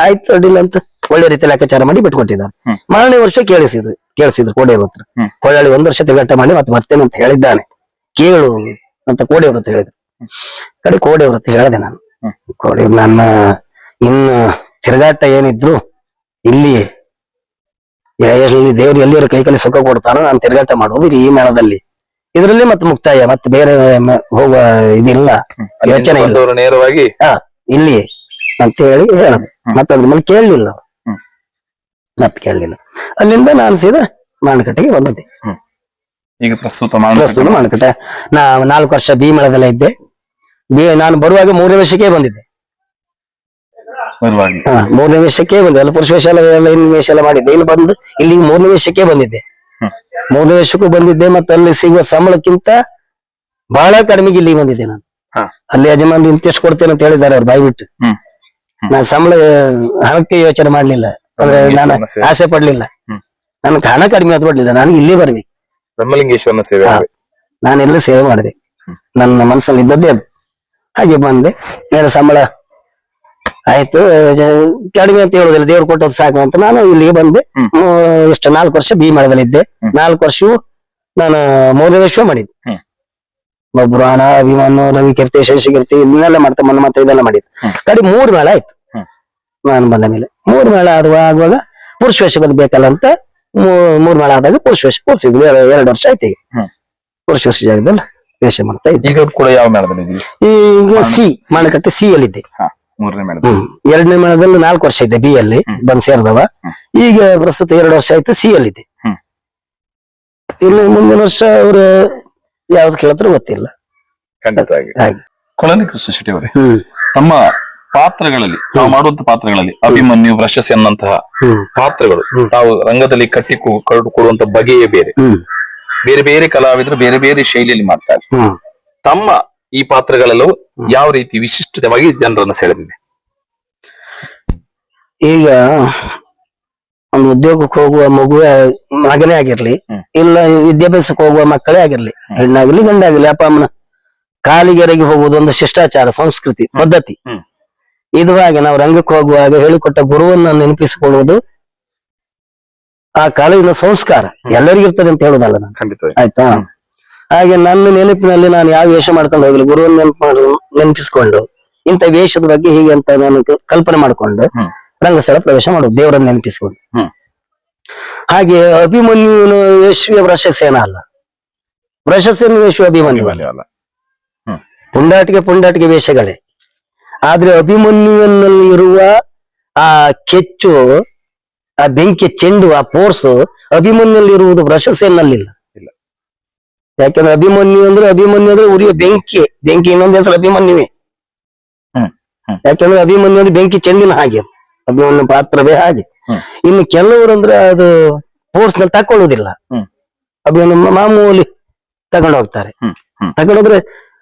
ಆಯ್ತು ಅಡ್ಡಿಲ್ಲ ಅಂತ ಒಳ್ಳೆ ರೀತಿ ಲೆಕ್ಕಾಚಾರ ಮಾಡಿ ಬಿಟ್ಕೊಟ್ಟಿದ್ದಾರೆ. ಮಾರನೇ ವರ್ಷ ಕೇಳಿಸಿದ್ರು ಕೋಡಿಯವ್ರ ಹತ್ರ. ಕೊಳ್ಳಿ 1 ವರ್ಷ ತಿರುಗಾಟ ಮಾಡಿ ಮತ್ತೆ ಬರ್ತೇನೆ ಅಂತ ಹೇಳಿದ್ದಾನೆ, ಕೇಳು ಅಂತ ಕೋಡಿಯವ್ರ ಹತ್ರ ಹೇಳಿದ್ರು. ಕಡೆ ಕೋಡಿಯವ್ರ ಹತ್ರ ಹೇಳಿದೆ ನಾನು, ಕೋಡಿಯವ್ರು ನನ್ನ ಇನ್ನು ತಿರುಗಾಟ ಏನಿದ್ರು ಇಲ್ಲಿಯೇ ದೇವ್ರು ಎಲ್ಲಿಯವರು ಕೈಕಲ್ಲಿ ಸುಖ ಕೊಡ್ತಾನೋ ನಾನು ತಿರುಗಾಟ ಮಾಡುವುದು ಈ ಮೇಳದಲ್ಲಿ, ಇದರಲ್ಲಿ ಮತ್ತೆ ಮುಕ್ತಾಯ, ಮತ್ತೆ ಬೇರೆ ಹೋಗುವ ಇದಿಲ್ಲ, ಯೋಚನೆ ಇಲ್ಲ, ನೇರವಾಗಿ ಇಲ್ಲಿ ಅಂತ ಹೇಳಿ ಹೇಳದು. ಮತ್ತೆ ಅದ್ರ ಮೇಲೆ ಕೇಳಲಿಲ್ಲ, ಮತ್ತೆ ಕೇಳಲಿಲ್ಲ. ಅಲ್ಲಿಂದ ನಾನು ಸೀದಾ ಮಾನಕಟ್ಟೆಗೆ ಬಂದಿದ್ದೆ. ಈಗ ಪ್ರಸ್ತುತ ಮಾನಕಟ್ಟೆ ನಾ 4 ವರ್ಷ ಬಿ ಮೇಳದಲ್ಲೇ ಇದ್ದೆ. ನಾನು ಬರುವಾಗ 3ನೇ ವರ್ಷಕ್ಕೆ ಬಂದಿದ್ದೆ. 3ನೇ ವರ್ಷಕ್ಕೆ ಬಂದೆ. ಎಲ್ಲ ಪುರುಷ ವೇಷ ಎಲ್ಲ ವೇಷ ಎಲ್ಲ ಮಾಡಿದ್ದೆ. ಇಲ್ಲಿ ಬಂದು ಇಲ್ಲಿ 3ನೇ ವರ್ಷಕ್ಕೆ ಬಂದಿದ್ದೆ. 3ನೇ ವರ್ಷಕ್ಕೂ ಬಂದಿದ್ದೆ. ಮತ್ತೆ ಅಲ್ಲಿ ಸಿಗುವ ಸಂಬಳಕ್ಕಿಂತ ಬಹಳ ಕಡಿಮೆಗೆ ಇಲ್ಲಿ ಬಂದಿದ್ದೆ ನಾನು. ಅಲ್ಲಿ ಯಜಮಾನ್ರು ಇಂತಿಷ್ಟು ಕೊಡ್ತೇನೆ ಅಂತ ಹೇಳಿದ್ದಾರೆ ಅವ್ರು ಬಾಯಿ ಬಿಟ್ಟು. ನಾನು ಸಂಬಳ ಹಣಕ್ಕೆ ಯೋಚನೆ ಮಾಡ್ಲಿಲ್ಲ, ಅಂದ್ರೆ ನಾನು ಆಸೆ ಪಡ್ಲಿಲ್ಲ. ನನ್ಗೆ ಹಣ ಕಡಿಮೆ ಆದ್ ಪಡ್ಲಿಲ್ಲ, ನಾನು ಇಲ್ಲಿ ಬರ್ಬೇಕು, ಬ್ರಹ್ಮಲಿಂಗೇಶ್ವರನ ಸೇವೆ ನಾನೆಲ್ಲ ಸೇವೆ ಮಾಡಿದೆ, ನನ್ನ ಮನಸ್ಸಲ್ಲಿ ಇದ್ದದ್ದೇ ಅದು. ಹಾಗೆ ಬಂದೆ. ಮೇಲೆ ಸಂಬಳ ಆಯ್ತು, ಕಡಿಮೆ ಅಂತ ಹೇಳುದಿಲ್ಲ, ದೇವ್ರು ಕೊಟ್ಟದ್ದು ಸಾಕು ಅಂತ ನಾನು ಇಲ್ಲಿಗೆ ಬಂದೆ. ಎಷ್ಟು 4 ವರ್ಷ ಬಿ ಮೇಳದಲ್ಲಿ ಇದ್ದೆ. 4 ವರ್ಷವೂ ನಾನು 3ನೇ ವರ್ಷ ಮಾಡಿದ್ದೆ. ಒಬ್ರು ಹಣ, ಅಭಿಮಾನ, ರವಿಕೀರ್ತಿ, ಶಶಿಕೀರ್ತಿ ಇದನ್ನೆಲ್ಲ ಮಾಡ್ತಾ ಮತ್ತೆ ಇದೆಲ್ಲ ಮಾಡಿದ್ದೆ. ಕಡೆ 3 ಮೇಳ ಆಯ್ತು ನಾನು ಬಂದ ಮೇಲೆ. 3 ಮೇಳ ಆಗುವಾಗ ಪುರುಷ ವೇಷ ಬೇಕಲ್ಲ ಅಂತ 3 ಮೇಳ ಆದಾಗ ಪುರುಷ ವೇಷ ಕೂರಿಸಿದ್ವಿ. 2 ವರ್ಷ ಆಯ್ತು ಈಗ ಪುರುಷ ವೇಷ ಜಾಗದಲ್ಲಿ ವೇಷ ಮಾಡ್ತಾ ಇದ್ದೆ. ಈಗ ಕೂಡ ಯಾವ ಮೇಳದಲ್ಲಿ? ಈಗ ಮಾನಕಟ್ಟೆ ಸಿ ಯಲ್ಲಿದ್ದೆ. 2ನೇ ಮೇಳದಲ್ಲಿ 4 ವರ್ಷ ಇದ್ದೆ, ಬಿ ಅಲ್ಲಿ ಬಂದ್ ಸೇರಿದವ. ಈಗ ಪ್ರಸ್ತುತ 2 ವರ್ಷ ಆಯ್ತು ಸಿ ಯಲ್ಲಿದ್ದೆ. ಇನ್ನು ಮುಂದಿನ ವರ್ಷ ಅವ್ರು ಯಾವ್ದು ಕೇಳಿದ್ರು ಗೊತ್ತಿಲ್ಲ. ಖಂಡಿತವಾಗಿ. ಕೊಳಲಿ ಕೃಷ್ಣ ಶೆಟ್ಟಿ ಅವರೇ, ತಮ್ಮ ಪಾತ್ರಗಳಲ್ಲಿ, ನಾವು ಮಾಡುವಂತ ಪಾತ್ರಗಳಲ್ಲಿ ಅಭಿಮನ್ಯು, ವೃಷಸಿ ಅನ್ನಂತಹ ಪಾತ್ರಗಳು ತಾವು ರಂಗದಲ್ಲಿ ಕಟ್ಟಿ ಕೊಡುವಂತ ಬಗೆಯೇ ಬೇರೆ. ಬೇರೆ ಬೇರೆ ಕಲಾವಿದರು ಬೇರೆ ಬೇರೆ ಶೈಲಿಯಲ್ಲಿ ಮಾಡ್ತಾರೆ. ತಮ್ಮ ಈ ಪಾತ್ರಗಳೆಲ್ಲವೂ ಯಾವ ರೀತಿ ವಿಶಿಷ್ಟವಾಗಿ ಜನರನ್ನ ಸೆಳೆದಿದೆ? ಈಗ ಒಂದು ಉದ್ಯೋಗಕ್ಕೆ ಹೋಗುವ ಮಗನೇ ಆಗಿರ್ಲಿ, ಇಲ್ಲ ವಿದ್ಯಾಭ್ಯಾಸಕ್ಕೆ ಹೋಗುವ ಮಕ್ಕಳೇ ಆಗಿರ್ಲಿ, ಹೆಣ್ಣಾಗಿರ್ಲಿ ಗಂಡಾಗಿರ್ಲಿ, ಅಪ್ಪ ಅಮ್ಮನ ಕಾಲಿಗೆರೆಗೆ ಹೋಗುವುದು ಒಂದು ಶಿಷ್ಟಾಚಾರ, ಸಂಸ್ಕೃತಿ, ಪದ್ಧತಿ. ಇದು ಹಾಗೆ ನಾವು ರಂಗಕ್ಕೆ ಹೋಗುವಾಗ ಹೇಳಿಕೊಟ್ಟ ಗುರುವನ್ನ ನೆನಪಿಸಿಕೊಳ್ಳುವುದು ಆ ಕಾಲವಿನ ಸಂಸ್ಕಾರ ಎಲ್ಲರಿಗೂ ಇರ್ತದೆ ಅಂತ ಹೇಳುದಲ್ಲ ನಾನು. ಆಯ್ತಾ? ಹಾಗೆ ನನ್ನ ನೆನಪಿನಲ್ಲಿ ನಾನು ಯಾವ ವೇಷ ಮಾಡ್ಕೊಂಡು ಹೋಗಿಲ್ಲ, ಗುರುವನ್ನ ನೆನಪಿಸಿಕೊಂಡು ಇಂಥ ವೇಷದ ಬಗ್ಗೆ ಹೀಗೆ ಅಂತ ನಾನು ಕಲ್ಪನೆ ಮಾಡಿಕೊಂಡು ರಂಗಸ್ಥಳ ಪ್ರವೇಶ ಮಾಡುದು, ದೇವರನ್ನ ನೆನಪಿಸಿಕೊಂಡು. ಹಾಗೆ ಅಭಿಮನ್ಯುವಿನ ವೇಷ ವೃಷಸೇನ ಅಲ್ಲ, ವೃಷಸೇನ ವೇಷ ಅಭಿಮನ್ಯು ಅಲ್ಲ. ಪುಂಡಾಟಿಕೆ ವೇಷಗಳೇ. ಆದ್ರೆ ಅಭಿಮನ್ಯುವಿನಲ್ಲಿ ಇರುವ ಆ ಕೆಚ್ಚು, ಆ ಬೆಂಕಿ ಚೆಂಡು, ಆ ಫೋರ್ಸ್ ಅಭಿಮನ್ಯಲ್ಲಿ ಇರುವುದು ವೃಷಸೇನಲ್ಲಿಲ್ಲ. ಯಾಕಂದ್ರೆ ಅಭಿಮನ್ಯು ಅಂದ್ರೆ ಉರಿಯ ಬೆಂಕಿ ಇನ್ನೊಂದು ಹೆಸರು ಅಭಿಮನ್ಯುವೇ. ಯಾಕಂದ್ರೆ ಅಭಿಮನ್ಯು ಅಂದ್ರೆ ಬೆಂಕಿ ಚೆಂಡಿನ ಹಾಗೆ, ಅಭಿಮನ್ಯು ಪಾತ್ರವೇ ಹಾಗೆ. ಇನ್ನು ಕೆಲವರು ಅಂದ್ರೆ ಅದು ಫೋರ್ಸ್ ನಲ್ಲಿ ತಕೊಳ್ಳುವುದಿಲ್ಲ, ಅಭಿಮನ್ಯು ಮಾಮೂಲಿ ತಗೊಂಡು ಹೋಗ್ತಾರೆ. ತಗೊಂಡೋದ್ರೆ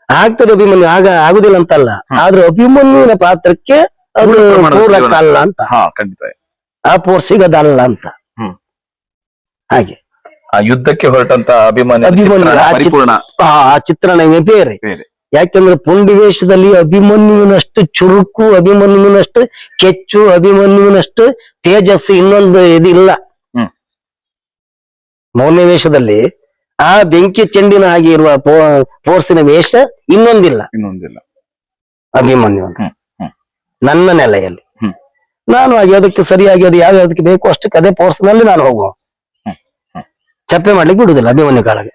ಆಗ್ತದೆ ಅಭಿಮನ್ಯು, ಆಗುದಿಲ್ಲ ಅಂತಲ್ಲ. ಆದ್ರೆ ಅಭಿಮನ್ಯುವಿನ ಪಾತ್ರಕ್ಕೆ ಅದು ಪೂರಕ ಅಲ್ಲ ಅಂತ, ಆ ಫೋರ್ಸಿಗೆ ಅದಲ್ಲ ಅಂತ. ಹಾಗೆ ಆ ಯುದ್ಧಕ್ಕೆ ಹೊರಟಂತ ಅಭಿಮನ್ಯು ಆ ಚಿತ್ರಣವೇ ಬೇರೆ. ಯಾಕೆಂದ್ರೆ ಪುಂಡಿ ವೇಷದಲ್ಲಿ ಅಭಿಮನ್ಯುವಿನಷ್ಟು ಚುರುಕು, ಅಭಿಮನ್ಯುವಿನಷ್ಟು ಕೆಚ್ಚು, ಅಭಿಮನ್ಯುವಿನಷ್ಟು ತೇಜಸ್ಸು ಇನ್ನೊಂದು ಇದಿಲ್ಲ. 3ನೇ ವೇಷದಲ್ಲಿ ಆ ಬೆಂಕಿ ಚೆಂಡಿನ ಹಾಗೆ ಇರುವ ಫೋರ್ಸಿನ ವೇಷ ಇನ್ನೊಂದಿಲ್ಲ ಅಭಿಮನ್ಯು ನನ್ನ ನೆಲೆಯಲ್ಲಿ. ನಾನು ಹಾಗೆ ಅದಕ್ಕೆ ಸರಿಯಾಗಿ ಅದು ಯಾವ್ಯಾವ್ದಕ್ಕೆ ಬೇಕು ಅಷ್ಟಕ್ಕೆ ಅದೇ ಫೋರ್ಸ್ ನಲ್ಲಿ ನಾನು ಹೋಗುವ, ಚಪ್ಪೆ ಮಾಡ್ಲಿಕ್ಕೆ ಬಿಡುದಿಲ್ಲ.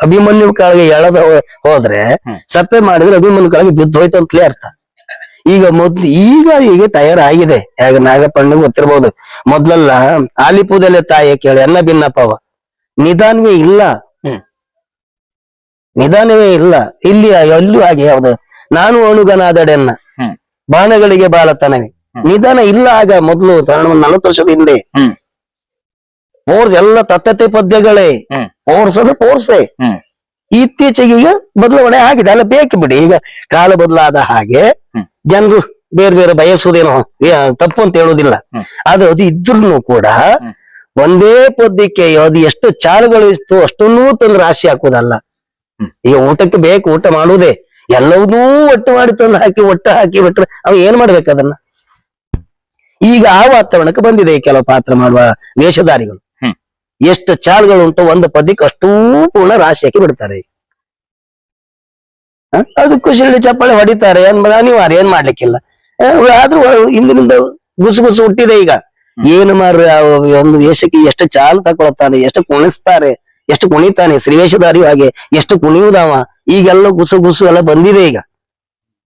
ಅಭಿಮನ್ಯು ಕಾಳಿಗೆ ಎಳೆದ ಹೋದ್ರೆ ಚಪ್ಪೆ ಮಾಡಿದ್ರೆ ಅಭಿಮನ್ಯು ಕಾಳಿಗೆ ಬಿದ್ದು ಹೋಯ್ತು ಅಂತಲೇ ಅರ್ಥ. ಈಗ ತಯಾರಾಗಿದೆ. ಹೇಗೆ ನಾಗಪ್ಪಣ್ಣಿಗೆ ಗೊತ್ತಿರ್ಬೋದು, ಮೊದ್ಲೆಲ್ಲ ಆಲಿಪುದಲ್ಲೇ ತಾಯಿ ಕೇಳಿ ಅನ್ನ ಭಿನ್ನಪ್ಪವ, ನಿಧಾನವೇ ಇಲ್ಲ ಇಲ್ಲಿ. ಎಲ್ಲೂ ಹಾಗೆ ಯಾವ್ದು ನಾನು ಅಣುಗನಾದಡೆನ್ನ ಹ್ಮ್. ಬಾಣಗಳಿಗೆ ಬಾಲತನವೇ ನಿಧಾನ ಇಲ್ಲ. ಆಗ ಮೊದಲು 40 ವರ್ಷದ ಹಿಂದೆ ಹ್ಮ್. ಫೋರ್ಸ್ ಎಲ್ಲ ತತ್ತತೆ ಪದ್ಯಗಳೇ, ಹ್ಮ್. ಫೋರ್ಸ್ ಅಂದ್ರೆ ಫೋರ್ಸೇ. ಹ್ಮ್. ಇತ್ತೀಚೆಗೆ ಈಗ ಬದಲಾವಣೆ ಆಗಿದೆ, ಅಲ್ಲ ಬೇಕು ಬಿಡಿ. ಈಗ ಕಾಲ ಬದಲಾದ ಹಾಗೆ ಜನರು ಬೇರೆ ಬೇರೆ ಬಯಸುವುದೇನೋ ತಪ್ಪು ಅಂತ ಹೇಳುವುದಿಲ್ಲ. ಆದ್ರೆ ಅದು ಇದ್ರೂ ಕೂಡ ಒಂದೇ ಪದ್ಯಕ್ಕೆ ಅದು ಎಷ್ಟು ಚಾರುಗಳು ಇಷ್ಟು ಅಷ್ಟನ್ನೂ ತಂದು ರಾಶಿ ಹಾಕುದಲ್ಲ. ಈಗ ಊಟಕ್ಕೆ ಬೇಕು, ಊಟ ಮಾಡುವುದೇ, ಎಲ್ಲವನ್ನೂ ಒಟ್ಟು ಮಾಡಿ ತಂದು ಹಾಕಿ ಹಾಕಿ ಬಿಟ್ರೆ ಅವ್ ಏನ್ ಮಾಡ್ಬೇಕು ಅದನ್ನ? ಈಗ ಆ ವಾತಾವರಣಕ್ಕೆ ಬಂದಿದೆ ಈ ಕೆಲವು ಪಾತ್ರ ಮಾಡುವ ವೇಷಧಾರಿಗಳು. ಎಷ್ಟು ಚಾಲ್ಗಳು ಉಂಟು ಒಂದು ಪದ್ಯಕ್ಕೆ ಅಷ್ಟೂ ಪೂರ್ಣ ರಾಶಿ ಹಾಕಿ ಬಿಡ್ತಾರೆ. ಅದು ಖುಷಿ ಚಪ್ಪಾಳೆ ಹೊಡಿತಾರೆ, ಅನಿವಾರ್ಯ, ಏನ್ ಮಾಡ್ಲಿಕ್ಕಿಲ್ಲ. ಆದ್ರೂ ಹಿಂದಿನಿಂದ ಗುಸು ಗುಸು ಹುಟ್ಟಿದೆ. ಈಗ ಏನು ಮಾರ್ರೆ, ಒಂದು ವೇಷಕ್ಕೆ ಎಷ್ಟು ಚಾಲ್ ತಕೊಳ್ತಾನೆ, ಎಷ್ಟು ಕುಣಿಸ್ತಾರೆ, ಎಷ್ಟು ಕುಣಿತಾನೆ, ಶ್ರೀವೇಷಧಾರಿ ಹಾಗೆ ಎಷ್ಟು ಕುಣಿಯುವುದವ. ಈಗೆಲ್ಲ ಗುಸು ಗುಸು ಎಲ್ಲ ಬಂದಿದೆ.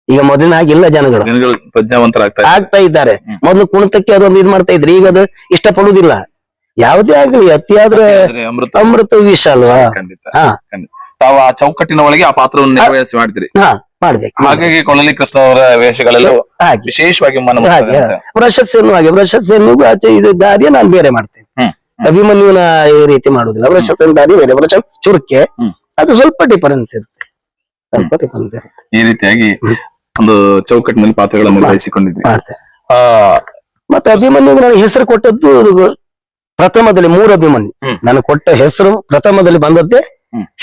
ಈಗ ಮೊದಲಿನ ಹಾಗಿಲ್ಲ, ಜನಗಳು ಆಗ್ತಾ ಇದ್ದಾರೆ. ಮೊದಲು ಕುಣಿತಕ್ಕೆ ಅದೊಂದು ಇದ್ ಮಾಡ್ತಾ ಇದ್ರಿ, ಈಗ ಅದು ಇಷ್ಟಪಡುವುದಿಲ್ಲ. ಯಾವುದೇ ಆಗಲಿ ಅತಿಯಾದ್ರೆ ಅಮೃತ ವಿಷ ಅಲ್ವಾ? ಹಾ, ತಾವು ಆ ಚೌಕಟ್ಟಿನ ಒಳಗೆ ಆ ಪಾತ್ರವನ್ನು ನಿರ್ವಹಿಸಿ ಮಾಡಿದ್ರಿ. ಮಾಡ್ಬೇಕು. ಹಾಗಾಗಿ ಕೊಳ್ಳಲಿ ಕೃಷ್ಣ ಅವರ ವೇಷಗಳೆಲ್ಲ ವಿಶೇಷವಾಗಿ ವೃಷಸ್ಸನ್ನು ಹಾಗೆ, ವೃಷಸ್ಸನ್ನು ಆಚೆ ಇದು ದಾರಿಯ ನಾನು ಬೇರೆ ಮಾಡ್ತೇನೆ. ಅಭಿಮನ್ಯುನ ಈ ರೀತಿ ಮಾಡುದಿಲ್ಲ. ವೃಷಸ್ಸನ ದಾರಿ ಬೇರೆ, ವೃಷ ಚುರುಕೆ ಅದು ಸ್ವಲ್ಪ ಡಿಫರೆನ್ಸ್ ಇರುತ್ತೆ, ಸ್ವಲ್ಪ ಡಿಫರೆನ್ಸ್ ಇರುತ್ತೆ. ಈ ರೀತಿಯಾಗಿ ಒಂದು ಚೌಕಟ್ಟಿನಲ್ಲಿ ಪಾತ್ರಗಳನ್ನು ನಿರ್ವಹಿಸಿಕೊಂಡಿದ್ರಿ. ಮತ್ತೆ ಅಭಿಮನ್ಯು ನಾನು ಹೆಸರು ಕೊಟ್ಟದ್ದು ಪ್ರಥಮದಲ್ಲಿ 3 ಅಭಿಮನ್ಯು. ನಾನು ಕೊಟ್ಟ ಹೆಸರು ಪ್ರಥಮದಲ್ಲಿ ಬಂದದ್ದೇ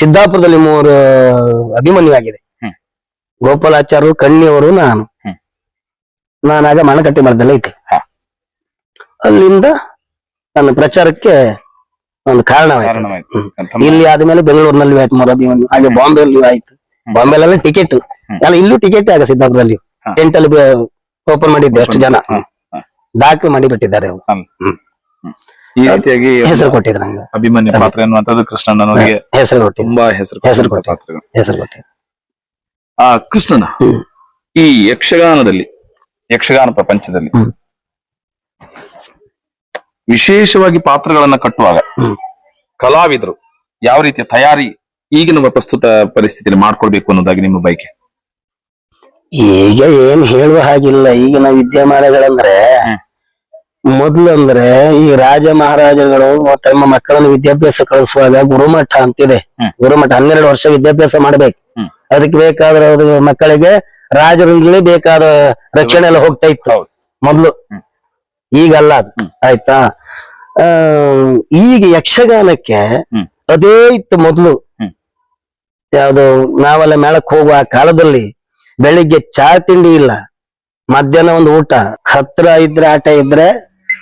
ಸಿದ್ದಾಪುರದಲ್ಲಿ 3 ಅಭಿಮನ್ಯು ಆಗಿದೆ. ಗೋಪಾಲಾಚಾರ್ಯರು, ಕಣ್ಣಿಯವರು, ನಾನಾಗ ಮಣಕಟ್ಟಿ ಮರದಲ್ಲ ಐತೆ. ಅಲ್ಲಿಂದ ನನ್ನ ಪ್ರಚಾರಕ್ಕೆ ಒಂದು ಕಾರಣವಾಯ್ತು. ಇಲ್ಲಿ ಆದ್ಮೇಲೆ ಬೆಂಗಳೂರಿನಲ್ಲಿ ಆಯ್ತು 3 ಅಭಿಮನ್ಯು, ಹಾಗೆ ಬಾಂಬೆಯಲ್ಲಿ ಆಯ್ತು. ಬಾಂಬೆಲೆಲ್ಲ ಟಿಕೆಟ್ ಎಲ್ಲ, ಇಲ್ಲೂ ಟಿಕೆಟ್ ಆಗ ಸಿದ್ದಾಪುರದಲ್ಲಿ ಟೆಂಟ್ ಅಲ್ಲಿ ಓಪನ್ ಮಾಡಿದ್ದೆ. ಅಷ್ಟು ಜನ ದಾಖಲೆ ಮಾಡಿ ಬಿಟ್ಟಿದ್ದಾರೆ ಅವರು. ಈ ರೀತಿಯಾಗಿ ಹೆಸರು ಕೊಟ್ಟಿದ್ರು ನಂಗೆ. ಅಭಿಮನ್ಯು ಪಾತ್ರ ಎನ್ನುವಂಥದ್ದು ಕೃಷ್ಣಣ್ಣನವರಿಗೆ ಹೆಸರು ಕೊಟ್ಟಿದ್ರು, ತುಂಬಾ ಹೆಸರು ಕೊಟ್ಟ ಪಾತ್ರಗಳು. ಹೆಸರು ಕೊಟ್ಟಿದ್ರು. ಆ ಕೃಷ್ಣನ ಈ ಯಕ್ಷಗಾನ ಪ್ರಪಂಚದಲ್ಲಿ ವಿಶೇಷವಾಗಿ ಪಾತ್ರಗಳನ್ನ ಕಟ್ಟುವಾಗ ಕಲಾವಿದರು ಯಾವ ರೀತಿಯ ತಯಾರಿ ಈಗಿನ ಪ್ರಸ್ತುತ ಪರಿಸ್ಥಿತಿಯಲ್ಲಿ ಮಾಡ್ಕೊಳ್ಬೇಕು ಅನ್ನೋದಾಗಿ ನಿಮ್ಮ ಬಯಕೆ? ಈಗ ಏನ್ ಹೇಳುವ ಹಾಗಿಲ್ಲ. ಈಗಿನ ವಿದ್ಯಮಾನಗಳಂದ್ರೆ ಮೊದ್ಲು ಅಂದ್ರೆ ಈ ರಾಜ ಮಹಾರಾಜಗಳು ತಮ್ಮ ಮಕ್ಕಳನ್ನು ವಿದ್ಯಾಭ್ಯಾಸ ಕಳಿಸುವಾಗ ಗುರುಮಠ ಅಂತಿದೆ. ಗುರುಮಠ 12 ವರ್ಷ ವಿದ್ಯಾಭ್ಯಾಸ ಮಾಡ್ಬೇಕು. ಅದಕ್ಕೆ ಬೇಕಾದ್ರೆ ಮಕ್ಕಳಿಗೆ ರಾಜರಿಂದಲೇ ಬೇಕಾದ ರಕ್ಷಣೆ ಎಲ್ಲ ಹೋಗ್ತಾ ಇತ್ತು ಮೊದ್ಲು. ಈಗಲ್ಲ ಅದು, ಆಯ್ತಾ? ಈಗ ಯಕ್ಷಗಾನಕ್ಕೆ ಅದೇ ಇತ್ತು ಮೊದ್ಲು. ಯಾವ್ದು ನಾವೆಲ್ಲ ಮೇಳಕ್ ಹೋಗುವ ಕಾಲದಲ್ಲಿ ಬೆಳಿಗ್ಗೆ ಚಾ ತಿಂಡಿ ಇಲ್ಲ, ಮಧ್ಯಾಹ್ನ ಒಂದು ಊಟ, ಹತ್ರ ಇದ್ರೆ ಆಟ ಇದ್ರೆ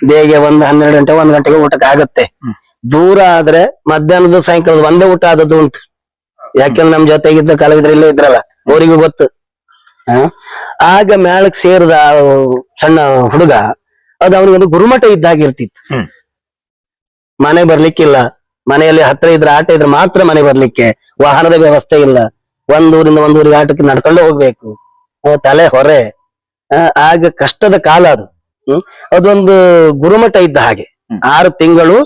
ಬೇಗ 12 ಗಂಟೆ 1 ಗಂಟೆಗೆ ಊಟಕ್ಕೆ ಆಗತ್ತೆ. ದೂರ ಆದ್ರೆ ಮಧ್ಯಾಹ್ನದ ಸಾಯಂಕಾಲದ ಒಂದೇ ಊಟ ಆದದ್ದು ಉಂಟು. ಯಾಕೆಂದ್ರೆ ನಮ್ ಜೊತೆಗಿದ್ದ ಕಲಾವಿದ್ರು ಇಲ್ಲೇ ಇದ್ರಲ್ಲ, ಅವರಿಗೂ ಗೊತ್ತು. ಆಗ ಮೇಳಕ್ ಸೇರಿದ ಸಣ್ಣ ಹುಡುಗ ಅದು ಅವನಿಗೊಂದು ಗುರುಮಠ ಇದ್ದಾಗಿರ್ತಿತ್ತು. ಮನೆ ಬರ್ಲಿಕ್ಕಿಲ್ಲ, ಮನೆಯಲ್ಲಿ ಹತ್ರ ಇದ್ರೆ ಆಟ ಇದ್ರೆ ಮಾತ್ರ ಮನೆ ಬರ್ಲಿಕ್ಕೆ, ವಾಹನದ ವ್ಯವಸ್ಥೆ ಇಲ್ಲ, ಒಂದೂರಿಂದ ಒಂದೂರಿಗೆ ಆಟಕ್ಕೆ ನಡ್ಕೊಂಡು ಹೋಗ್ಬೇಕು, ತಲೆ ಹೊರೆ. ಆಗ ಕಷ್ಟದ ಕಾಲ ಅದು. ಅದೊಂದು ಗುರುಮಠ ಇದ್ದ ಹಾಗೆ. 6 ತಿಂಗಳು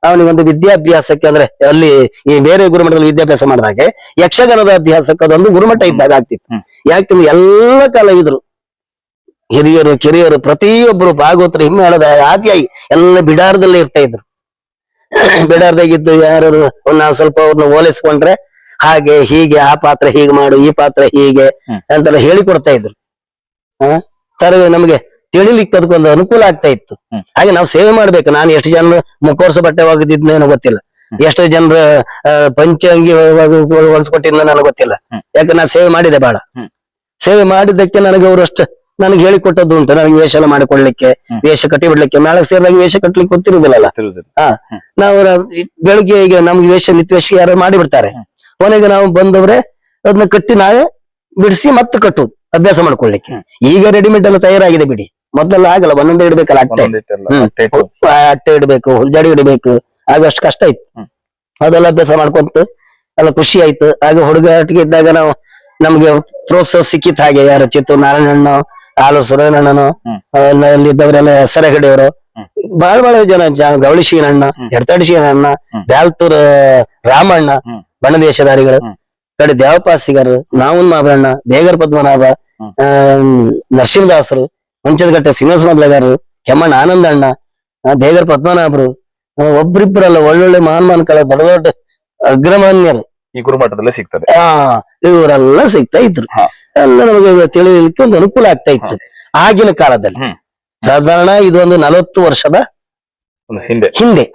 ಅವನಿಗೊಂದು ವಿದ್ಯಾಭ್ಯಾಸಕ್ಕೆ, ಅಂದ್ರೆ ಅಲ್ಲಿ ಈ ಬೇರೆ ಗುರುಮಠದಲ್ಲಿ ವಿದ್ಯಾಭ್ಯಾಸ ಮಾಡಿದ ಹಾಗೆ ಯಕ್ಷಗಾನದ ಅಭ್ಯಾಸಕ್ಕೆ ಅದೊಂದು ಗುರುಮಠ ಇದ್ದಾಗ ಆಗ್ತಿತ್ತು. ಯಾಕಂದ್ರೆ ಎಲ್ಲ ಕಲಾವಿದರು, ಹಿರಿಯರು ಕಿರಿಯರು ಪ್ರತಿಯೊಬ್ಬರು ಭಾಗವತರು ಹಿಮ್ಮೇಳದ ಆದಿಯಾಗಿ ಎಲ್ಲ ಬಿಡಾರದಲ್ಲೇ ಇರ್ತಾ ಇದ್ರು. ಬಿಡಾರದಾಗಿದ್ದು ಯಾರು ನಾವು ಸ್ವಲ್ಪ ಅವ್ರನ್ನ ಹೋಲಿಸ್ಕೊಂಡ್ರೆ ಹಾಗೆ ಹೀಗೆ, ಆ ಪಾತ್ರ ಹೀಗೆ ಮಾಡು, ಈ ಪಾತ್ರ ಹೀಗೆ ಅಂತೆಲ್ಲ ಹೇಳಿಕೊಡ್ತಾ ಇದ್ರು. ನಮಗೆ ತಿಳಿಲಿಕ್ಕೆ ಅದಕ್ಕೊಂದು ಅನುಕೂಲ ಆಗ್ತಾ ಇತ್ತು. ಹಾಗೆ ನಾವು ಸೇವೆ ಮಾಡ್ಬೇಕು. ನಾನು ಎಷ್ಟು ಜನರು ಮುಖೋರ್ಸ ಬಟ್ಟೆ ಒಗೆದಿದ್ನೇನೋ ಗೊತ್ತಿಲ್ಲ, ಎಷ್ಟು ಜನರ ಪಂಚಂಗಿ ಹೊಲ್ಸ್ಕೊಟ್ಟಿದ್ನೋ ನನಗೆ ಗೊತ್ತಿಲ್ಲ. ಯಾಕೆ ನಾನು ಸೇವೆ ಮಾಡಿದೆ ಬಹಳ. ಸೇವೆ ಮಾಡಿದ್ದಕ್ಕೆ ನನಗೆ ಅವರು ಅಷ್ಟು ನನಗೆ ಹೇಳಿಕೊಟ್ಟದ್ದು ಉಂಟು. ನನಗೆ ವೇಷ ಎಲ್ಲ ಮಾಡಿಕೊಳ್ಳಿಕ್ಕೆ, ವೇಷ ಕಟ್ಟಿ ಬಿಡ್ಲಿಕ್ಕೆ. ಮೇಳ ಸೇರಿದಾಗ ವೇಷ ಕಟ್ಲಿಕ್ಕೆ ಗೊತ್ತಿರುವುದಿಲ್ಲಲ್ಲ. ನಾವು ಬೆಳಿಗ್ಗೆ ಈಗ ನಮ್ಗೆ ನಿತ್ಯವೇಷ ಯಾರು ಮಾಡಿ ಬಿಡ್ತಾರೆ, ಕೊನೆಗೆ ನಾವು ಬಂದವ್ರೆ ಅದನ್ನ ಕಟ್ಟಿ ನಾವೇ ಬಿಡಿಸಿ ಮತ್ತೆ ಕಟ್ಟುದು, ಅಭ್ಯಾಸ ಮಾಡ್ಕೊಳ್ಳಿಕ್ಕೆ. ಈಗ ರೆಡಿಮೇಡ್ ಎಲ್ಲ ತಯಾರಾಗಿದೆ ಬಿಡಿ, ಮೊದಲೆಲ್ಲ ಆಗಲ್ಲ. ಒಂದೊಂದೇ ಇಡ್ಬೇಕಲ್ಲ, ಅಟ್ಟೆ ಇಡ್ಬೇಕು, ಹುಲ್ಜಾಡಿ ಇಡಬೇಕು. ಆಗ ಅಷ್ಟು ಕಷ್ಟ ಇತ್ತು. ಅದೆಲ್ಲ ಅಭ್ಯಾಸ ಮಾಡ್ಕೊಂತ ಎಲ್ಲ ಖುಷಿ ಆಯ್ತು. ಆಗ ಹುಡುಗಾಟಿಗೆ ಇದ್ದಾಗ ನಮ್ಗೆ ಪ್ರೋತ್ಸಾಹ ಸಿಕ್ಕಿತ್. ಹಾಗೆ ಯಾರು ಚಿತ್ತೂರು ನಾರಾಯಣಣ್ಣ, ಆಲೂರು ಸುರೇನಣ್ಣನು, ಅಲ್ಲಿದ್ದವರೆಲ್ಲ ಹೆಸರಗಡೆಯವರು, ಬಹಳ ಜನ, ಗವಳಿ ಶೀನಣ್ಣ, ಎಡತಾಡಿ ಶೀನಣ್ಣ, ಬ್ಯಾಲ್ತೂರ್ ರಾಮಣ್ಣ, ಬಣ್ಣದೇಶಧಾರಿಗಳು, ಕಡೆ ದೇವಪಾಸಿಗರು, ನಾವನ್ ಮಾಬಣ್ಣ, ಬೇಗರ ಪದ್ಮನಾಭ, ಆ ನರಸಿಂಹದಾಸರು, ಹುಂಚದಗಟ್ಟೆ ಶ್ರೀನಿವಾಸ ಮೊದಲಗಾರರು, ಕೆಮ್ಮಣ್ಣ ಆನಂದಣ್ಣ, ಬೇಗರ ಪದ್ಮನಾಭರು, ಒಬ್ರಿಬ್ರಲ್ಲ ಒಳ್ಳೊಳ್ಳೆ ಮಹಾನ್ ಕಳ ದೊಡ್ಡ ದೊಡ್ಡ ಅಗ್ರಮಾನ್ಯರು ಈ ಗುರುಮಠದಲ್ಲೇ ಸಿಗ್ತದೆ. ಇವರೆಲ್ಲ ಸಿಗ್ತಾ ಇದ್ರು. ಎಲ್ಲ ನಮಗೆ ತಿಳಿಲಿಕ್ಕೆ ಒಂದು ಅನುಕೂಲ ಆಗ್ತಾ ಇತ್ತು ಆಗಿನ ಕಾಲದಲ್ಲಿ. ಸಾಧಾರಣ ಇದು ಒಂದು 40 ವರ್ಷದ ಹಿಂದೆ.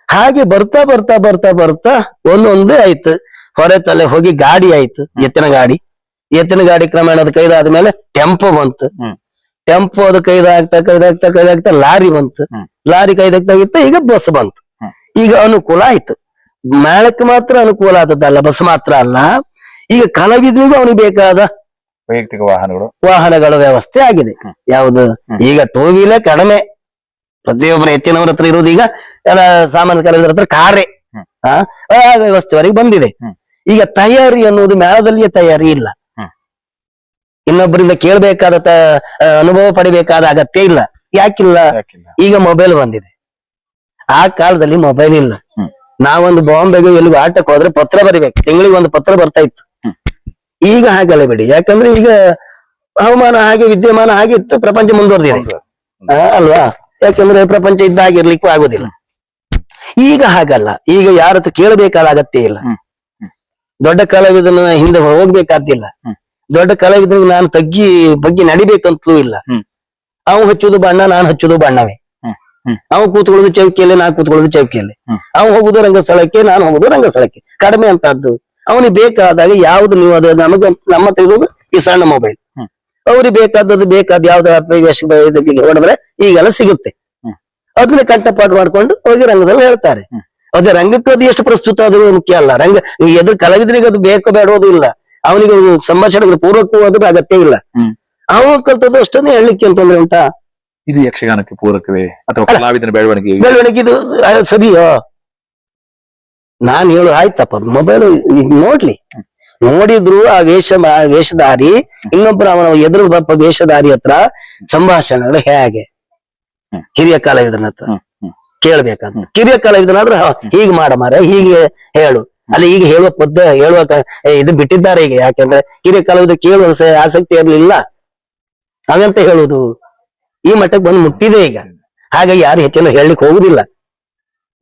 ಹಾಗೆ ಬರ್ತಾ ಬರ್ತಾ ಬರ್ತಾ ಬರ್ತಾ ಒಂದೊಂದೇ ಆಯ್ತು. ಹೊರೆ ತಲೆ ಹೋಗಿ ಗಾಡಿ ಆಯ್ತು, ಎತ್ತಿನ ಗಾಡಿ ಕ್ರಮೇಣ ಅದು ಕೈದಾದ್ಮೇಲೆ ಟೆಂಪೋ ಬಂತು. ಟೆಂಪೋ ಅದು ಕೈದಾಗ್ತಾ ಲಾರಿ ಬಂತು. ಲಾರಿ ಕೈದಾಗ್ತಾ ಈಗ ಬಸ್ ಬಂತು. ಈಗ ಅನುಕೂಲ ಆಯ್ತು. ಮೇಳಕ್ಕೆ ಮಾತ್ರ ಅನುಕೂಲ ಆದದ್ದಲ್ಲ, ಬಸ್ ಮಾತ್ರ ಅಲ್ಲ, ಈಗ ಕಲಾವಿದರಿಗೂ ಅವನಿಗೆ ಬೇಕಾದ ವೈಯಕ್ತಿಕ ವಾಹನಗಳ ವ್ಯವಸ್ಥೆ ಆಗಿದೆ. ಯಾವುದು ಈಗ 2 ವೀಲರ್ ಕಡಿಮೆ, ಪ್ರತಿಯೊಬ್ಬರು ಹೆಚ್ಚಿನವ್ರ ಹತ್ರ ಇರುವುದು ಈಗ ಎಲ್ಲ ಸಾಮಾನ್ಯ ಕಲಾವಿದರ ಹತ್ರ ಕಾರೇ. ಆ ವ್ಯವಸ್ಥೆವರೆಗೆ ಬಂದಿದೆ. ಈಗ ತಯಾರಿ ಅನ್ನುವುದು ಮೇಳದಲ್ಲಿಯೇ ತಯಾರಿ ಇಲ್ಲ. ಇನ್ನೊಬ್ಬರಿಂದ ಕೇಳಬೇಕಾದ ಅನುಭವ ಪಡಿಬೇಕಾದ ಅಗತ್ಯ ಇಲ್ಲ. ಯಾಕಿಲ್ಲ? ಈಗ ಮೊಬೈಲ್ ಬಂದಿದೆ. ಆ ಕಾಲದಲ್ಲಿ ಮೊಬೈಲ್ ಇಲ್ಲ. ನಾವೊಂದು ಬಾಂಬೆಗೆ ಎಲ್ಲಿಗೂ ಆಟಕ್ಕೆ ಹೋದ್ರೆ ಪತ್ರ ಬರಿಬೇಕು, ತಿಂಗಳಿಗೆ ಒಂದು ಪತ್ರ ಬರ್ತಾ ಇತ್ತು. ಈಗ ಹಾಗಲ್ಲ ಬಿಡಿ, ಯಾಕಂದ್ರೆ ಈಗ ಹವಾಮಾನ ಹಾಗೆ, ವಿದ್ಯಮಾನ ಹಾಗೆ ಇತ್ತು, ಪ್ರಪಂಚ ಮುಂದುವರೆದಿದೆ ಅಲ್ವಾ? ಯಾಕಂದ್ರೆ ಪ್ರಪಂಚ ಇದ್ದಾಗಿರ್ಲಿಕ್ಕೂ ಆಗುದಿಲ್ಲ. ಈಗ ಹಾಗಲ್ಲ, ಈಗ ಯಾರ ಹತ್ರ ಕೇಳಬೇಕಾದ ಅಗತ್ಯ ಇಲ್ಲ. ದೊಡ್ಡ ಕಲಾವಿದನ ಹಿಂದೆ ಹೋಗ್ಬೇಕಾದಿಲ್ಲ. ದೊಡ್ಡ ಕಲಾವಿದನಿಗೆ ನಾನು ಬಗ್ಗಿ ನಡಿಬೇಕಂತಲೂ ಇಲ್ಲ. ಅವ್ನು ಹಚ್ಚುದು ಬಣ್ಣ, ನಾನು ಹಚ್ಚುದು ಬಣ್ಣವೇ. ಅವ್ನು ಕೂತ್ಕೊಳ್ಳೋದು ಚೌಕಿಯಲ್ಲಿ, ನಾನು ಕೂತ್ಕೊಳ್ಳೋದು ಚೌಕಿಯಲ್ಲಿ. ಅವ್ನು ಹೋಗುದು ರಂಗಸ್ಥಳಕ್ಕೆ, ನಾನು ಹೋಗುದು ರಂಗಸ್ಥಳಕ್ಕೆ. ಕಡಿಮೆ ಅಂತದ್ದು. ಅವನಿಗೆ ಬೇಕಾದಾಗ ಯಾವ್ದು ನೀವು ಅದು ನಮ್ಮ ತೆಗೆದು ಈ ಸಣ್ಣ ಮೊಬೈಲ್, ಅವ್ರಿಗೆ ಬೇಕಾದ ಯಾವ್ದು ಹೊಡೆದ್ರೆ ಈಗೆಲ್ಲ ಸಿಗುತ್ತೆ. ಅದನ್ನ ಕಂಠಪಾಠ ಮಾಡ್ಕೊಂಡು ಹೋಗಿ ರಂಗದಲ್ಲಿ ಹೇಳ್ತಾರೆ. ಅದೇ ರಂಗಕ್ಕೆ ಅದು ಎಷ್ಟು ಪ್ರಸ್ತುತ ಅದು ಮುಖ್ಯ ಅಲ್ಲ. ಎದುರು ಕಲಾವಿದರಿಗೆ ಅದು ಬೇಕೋ ಬೇಡೋದು ಇಲ್ಲ. ಅವನಿಗೆ ಸಂಭಾಷಣೆಗೆ ಪೂರ್ವಕ್ಕೂ ಅದ್ರ ಅಗತ್ಯ ಇಲ್ಲ. ಅವನು ಕಲ್ತದ್ದು ಅಷ್ಟನ್ನೇ ಹೇಳಲಿಕ್ಕೆ ಅಂತಂದ್ರೆ ಉಂಟಾ? ಇದು ಯಕ್ಷಗಾನಕ್ಕೆ ಪೂರಕವೇ ಅಥವಾ ಕಲಾವಿದನ ಬೆಳವಣಿಗೆ ಇದು ಸರಿಯೋ? ನಾನ್ ಹೇಳು ಆಯ್ತಪ್ಪ, ಮೊಬೈಲ್ ನೋಡಿದ್ರು ಆ ವೇಷಧಾರಿ ಇನ್ನೊಬ್ಬರು ಅವನ ಎದುರು ವೇಷಧಾರಿ ಹತ್ರ ಸಂಭಾಷಣೆಗಳು ಹೇಗೆ ಹಿರಿಯ ಕಲಾವಿದನ ಹತ್ರ ಕೇಳ್ಬೇಕಾದ್ರೆ, ಕಿರಿಯ ಕಲಾವಿದನಾದ್ರೆ ಹೀಗೆ ಮಾಡ ಮಾರ, ಹೀಗೆ ಹೇಳು ಅಲ್ಲಿ. ಈಗ ಹೇಳುವ ಇದು ಬಿಟ್ಟಿದ್ದಾರೆ ಈಗ. ಯಾಕಂದ್ರೆ ಹಿರಿಯ ಕಲಾವಿದ ಕೇಳುವ ಆಸಕ್ತಿ ಇರ್ಲಿಲ್ಲ, ಹಾಗಂತ ಹೇಳುದು ಈ ಮಟ್ಟಕ್ಕೆ ಬಂದು ಮುಟ್ಟಿದೆ ಈಗ. ಹಾಗಾಗಿ ಯಾರು ಹೆಚ್ಚಿನ ಹೇಳಲಿಕ್ಕೆ ಹೋಗುದಿಲ್ಲ.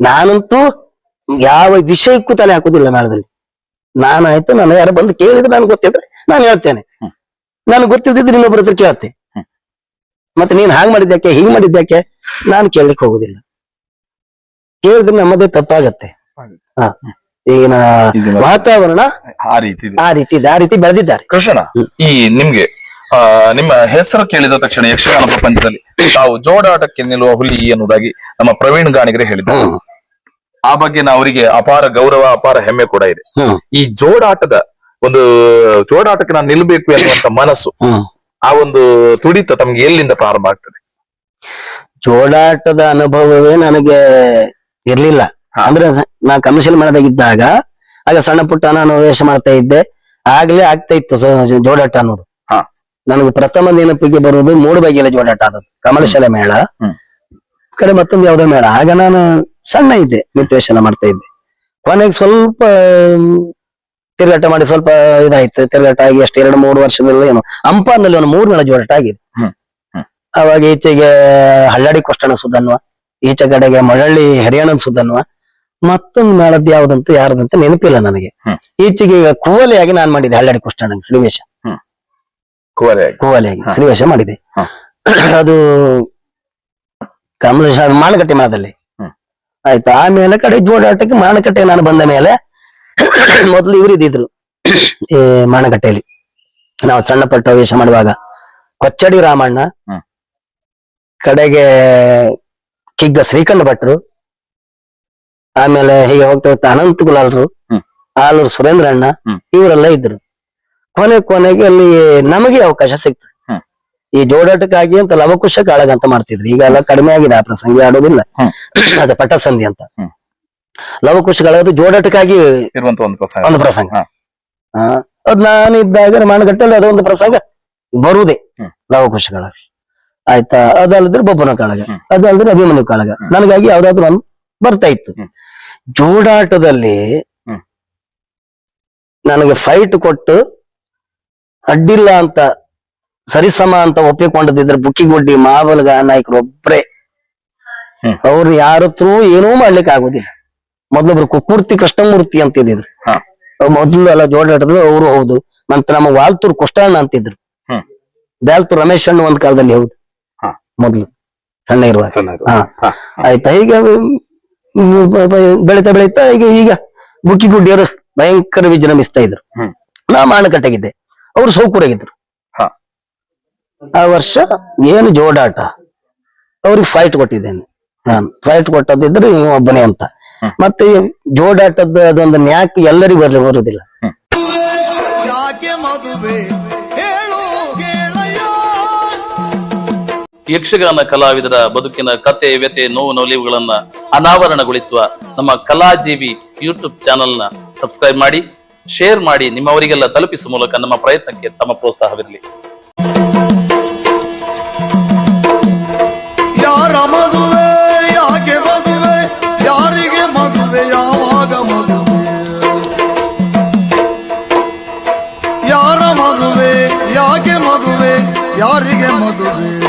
ನಾನಂತೂ ಯಾವ ವಿಷಯಕ್ಕೂ ತಲೆ ಹಾಕುದಿಲ್ಲ ಮೇಳದಲ್ಲಿ. ನಾನಾಯ್ತು, ನಾನು ಯಾರು ಬಂದು ಕೇಳಿದ್ರೆ ನನ್ಗೆ ಗೊತ್ತಿದ್ರೆ ನಾನು ಹೇಳ್ತೇನೆ, ನನ್ಗೆ ಗೊತ್ತಿದ್ದಿದ್ರೆ ಇನ್ನೊಬ್ಬರ ಹತ್ರ ಕೇಳ್ತೆ. ಮತ್ತೆ ನೀನ್ ಹಾಗೆ ಮಾಡಿದ್ಯಾಕೆ, ಹೀಗೆ ಮಾಡಿದ್ಯಾಕೆ ನಾನು ಕೇಳಲಿಕ್ಕೆ ಹೋಗುದಿಲ್ಲ. ಕೇಳಿದ್ರೆ ನಮ್ಮದೇ ತಪ್ಪಾಗತ್ತೆ. ಈಗಿನ ವಾತಾವರಣ ಆ ರೀತಿ ಬೆಳೆದಿದ್ದಾರೆ. ಕೃಷ್ಣ, ಈ ನಿಮ್ಗೆ ನಿಮ್ಮ ಹೆಸರು ಕೇಳಿದ ತಕ್ಷಣ ಯಕ್ಷಗಾನ ಪ್ರಪಂಚದಲ್ಲಿ ತಾವು ಜೋಡಾಟಕ್ಕೆ ನಿಲ್ಲುವ ಹುಲಿ ಎನ್ನುವುದಾಗಿ ನಮ್ಮ ಪ್ರವೀಣ್ ಗಾಣಿಗರೇ ಹೇಳಿದ್ದಾರೆ. ಆ ಬಗ್ಗೆ ಅವರಿಗೆ ಅಪಾರ ಗೌರವ, ಅಪಾರ ಹೆಮ್ಮೆ ಕೂಡ ಇದೆ. ಈ ಜೋಡಾಟಕ್ಕೆ ನಾನು ನಿಲ್ಬೇಕು ಎನ್ನುವಂತ ಮನಸ್ಸು, ಆ ಒಂದು ತುಡಿತ ತಮ್ಗೆ ಎಲ್ಲಿಂದ ಪ್ರಾರಂಭ ಆಗ್ತದೆ? ಜೋಡಾಟದ ಅನುಭವವೇ ನನಗೆ ಇರ್ಲಿಲ್ಲ. ಅಂದ್ರೆ ನಾ ಕಮರ್ಷಿಯಲ್ ಮಾಡೋದಾಗಿದ್ದಾಗ ಆಗ ಸಣ್ಣ ಪುಟ್ಟ ನಾನು ವೇಷ ಮಾಡ್ತಾ ಇದ್ದೆ. ಆಗ್ಲೇ ಆಗ್ತಾ ಇತ್ತು ಜೋಡಾಟ ಅನ್ನೋದು. ನನಗೆ ಪ್ರಥಮ ನೆನಪಿಗೆ ಬರುವುದು ಮೂಡುಬಗೆಯ ಜೋಡಾಟ, ಅದು ಕಮಲಶಾಲೆ ಮೇಳ ಕಡೆ ಮತ್ತೊಂದು ಯಾವ್ದೋ ಮೇಳ. ಆಗ ನಾನು ಸಣ್ಣ ಇದ್ದೆ, ನಿತ್ಯವೇಷನ ಮಾಡ್ತಾ ಇದ್ದೆ. ಕೊನೆಗೆ ಸ್ವಲ್ಪ ತಿರುಗಾಟ ಮಾಡಿ ಸ್ವಲ್ಪ ಇದಾಯ್ತು. ತಿರುಗಾಟ ಆಗಿ ಅಷ್ಟು 2-3 ವರ್ಷದಲ್ಲಿ ಏನು ಅಂಪಾನಲ್ಲಿ ಒಂದು 3 ಮೇಳ ಜೋಡಾಟ ಆಗಿದೆ. ಅವಾಗ ಈಚೆಗೆ ಹಳ್ಳಾಡಿ ಕೊಷ್ಟಣ ಸುಧನ್ವ, ಈಚೆ ಕಡೆಗೆ ಮಳಳ್ಳಿ ಹರಿಯಾಣದ ಸುಧನ್ವ, ಮತ್ತೊಂದು ಮೇಳದ್ದು ಯಾವ್ದಂತೂ ಯಾರದಂತ ನೆನಪಿಲ್ಲ ನನಗೆ. ಈಚೆಗೆ ಈಗ ಕೂವಲಿಯಾಗಿ ನಾನ್ ಮಾಡಿದ್ದೆ ಹಳ್ಳಾಡಿ ಕೊಷ್ಟಣ ಶ್ರೀವೇಷ, ಕೂವಲಿಯಾಗಿ ಶ್ರೀವೇಷ ಮಾಡಿದೆ. ಅದು ಕಮಲೇಶ ಮಾನಕಟ್ಟೆ ಮೇಳದಲ್ಲಿ ಆಯ್ತು. ಆಮೇಲೆ ಕಡೆ ಜೋಡಾಟಕ್ಕೆ ಮಾನಕಟ್ಟೆ ನಾನು ಬಂದ ಮೇಲೆ ಮೊದಲು ಇವರು ಇದ್ದಿದ್ರು ಈ ಮಾನಕಟ್ಟೆಯಲ್ಲಿ. ನಾವು ಸಣ್ಣ ಪಟ್ಟ ವೇಷ ಮಾಡುವಾಗ ಕೊಚ್ಚಡಿ ರಾಮಣ್ಣ, ಕಡೆಗೆ ಕಿಗ್ಗ ಶ್ರೀಕಂಠ ಭಟ್ರು, ಆಮೇಲೆ ಹೀಗೆ ಹೋಗ್ತಾ ಅನಂತ ಗುಲಾಲ್ರು, ಆಲೂರು ಸುರೇಂದ್ರಣ್ಣ, ಇವರೆಲ್ಲ ಇದ್ರು. ಕೊನೆಗೆ ಅಲ್ಲಿ ನಮಗೆ ಅವಕಾಶ ಸಿಕ್ತು. ಈ ಜೋಡಾಟಕ್ಕಾಗಿ ಅಂತ ಲವಕುಶ ಕಾಳಗ ಅಂತ ಮಾಡ್ತಿದ್ರು. ಈಗ ಎಲ್ಲ ಕಡಿಮೆ ಆಗಿದೆ, ಆ ಪ್ರಸಂಗ ಆಡೋದಿಲ್ಲ. ಅದು ಪಟ್ಟಸಂಧಿ ಅಂತ. ಲವಕುಶ ಕಾಳಗ ಜೋಡಾಟಕ್ಕಾಗಿ ಇರುವಂತ ಒಂದು ಪ್ರಸಂಗ. ಅದ್ ನಾನಿದ್ದಾಗ ಮಾನಗಟ್ಟಲ್ಲಿ ಅದೊಂದು ಪ್ರಸಂಗ ಬರುವುದೇ ಲವಕುಶ ಕಾಳಗ. ಆಯ್ತಾ? ಅದಲ್ಲದ್ರೆ ಬೊಬ್ಬನ ಕಾಳಗ, ಅದಲ್ಲದ್ರೆ ಅಭಿಮನ್ಯು ಕಾಳಗ. ನನಗಾಗಿ ಯಾವ್ದಾದ್ರು ಒಂದು ಬರ್ತಾ ಇತ್ತು. ಜೋಡಾಟದಲ್ಲಿ ನನಗೆ ಫೈಟ್ ಕೊಟ್ಟು ಅಡ್ಡಿಲ್ಲ ಅಂತ ಸರಿಸಮ ಅಂತ ಒಪ್ಪಿಕೊಂಡಿದ್ರೆ ಬುಕ್ಕಿಗುಡ್ಡಿ ಮಾವಲ್ಗ ನಾಯಕರು ಒಬ್ರೆ. ಅವ್ರು ಯಾರ ಹತ್ರ ಏನೂ ಮಾಡ್ಲಿಕ್ಕೆ ಆಗುದಿಲ್ಲ. ಮೊದ್ಲೊಬ್ರು ಕುಕ್ಕೂರ್ತಿ ಕೃಷ್ಣಮೂರ್ತಿ ಅಂತಿದ್ರು, ಮೊದ್ಲು ಎಲ್ಲ ಜೋಡಾಡಿದ್ರು ಅವರು. ಹೌದು. ಮತ್ತೆ ನಮ್ಮ ವಾಲ್ತೂರ್ ಕುಷ್ಟಣ್ಣ ಅಂತಿದ್ರು, ಬ್ಯಾಲ್ತೂರ್ ರಮೇಶ್ ಅಣ್ಣ ಒಂದ್ ಕಾಲದಲ್ಲಿ. ಹೌದು, ಮೊದ್ಲು ಸಣ್ಣ ಇರುವ. ಆಯ್ತಾ, ಈಗ ಬೆಳಿತಾ ಬೆಳಿತಾ ಈಗ ಬುಕ್ಕಿಗುಡ್ಡಿಯವರು ಭಯಂಕರ ವಿಜೃಂಭಿಸ್ತಾ ಇದ್ರು. ನಾ ಮಾನಕಟ್ಟೆಗಿದ್ದೆ, ಅವ್ರು ಸೌಕೂರಾಗಿದ್ರು. ಆ ವರ್ಷ ಏನು ಜೋಡಾಟ, ಅವ್ರಿಗೆ ಫೈಟ್ ಕೊಟ್ಟಿದ್ದೇನೆ ನಾನು. ಫೈಟ್ ಕೊಟ್ಟದಿದ್ರೆ ಒಬ್ಬನೇ ಅಂತ. ಮತ್ತೆ ಜೋಡಾಟದ ಅದೊಂದು ನ್ಯಾಕ್ ಎಲ್ಲರಿಗೂ ಬರುದಿಲ್ಲ. ಯಕ್ಷಗಾನ ಕಲಾವಿದರ ಬದುಕಿನ ಕತೆ, ವ್ಯತೆ, ನೋವು, ನಲಿವುಗಳನ್ನ ಅನಾವರಣಗೊಳಿಸುವ ನಮ್ಮ ಕಲಾಜೀವಿ ಯೂಟ್ಯೂಬ್ ಚಾನೆಲ್ನ ಸಬ್ಸ್ಕ್ರೈಬ್ ಮಾಡಿ, ಶೇರ್ ಮಾಡಿ, ನಿಮ್ಮವರಿಗೆಲ್ಲ ತಲುಪಿಸುವ ಮೂಲಕ ನಮ್ಮ ಪ್ರಯತ್ನಕ್ಕೆ ತಮ್ಮ ಪ್ರೋತ್ಸಾಹವಿರಲಿ. ಯಾರ ಮದುವೆ, ಯಾಕೆ ಮದುವೆ, ಯಾರಿಗೆ ಮದುವೆ, ಯಾವಾಗ ಮದುವೆ, ಯಾರ ಮದುವೆ, ಯಾಕೆ ಮದುವೆ, ಯಾರಿಗೆ ಮದುವೆ.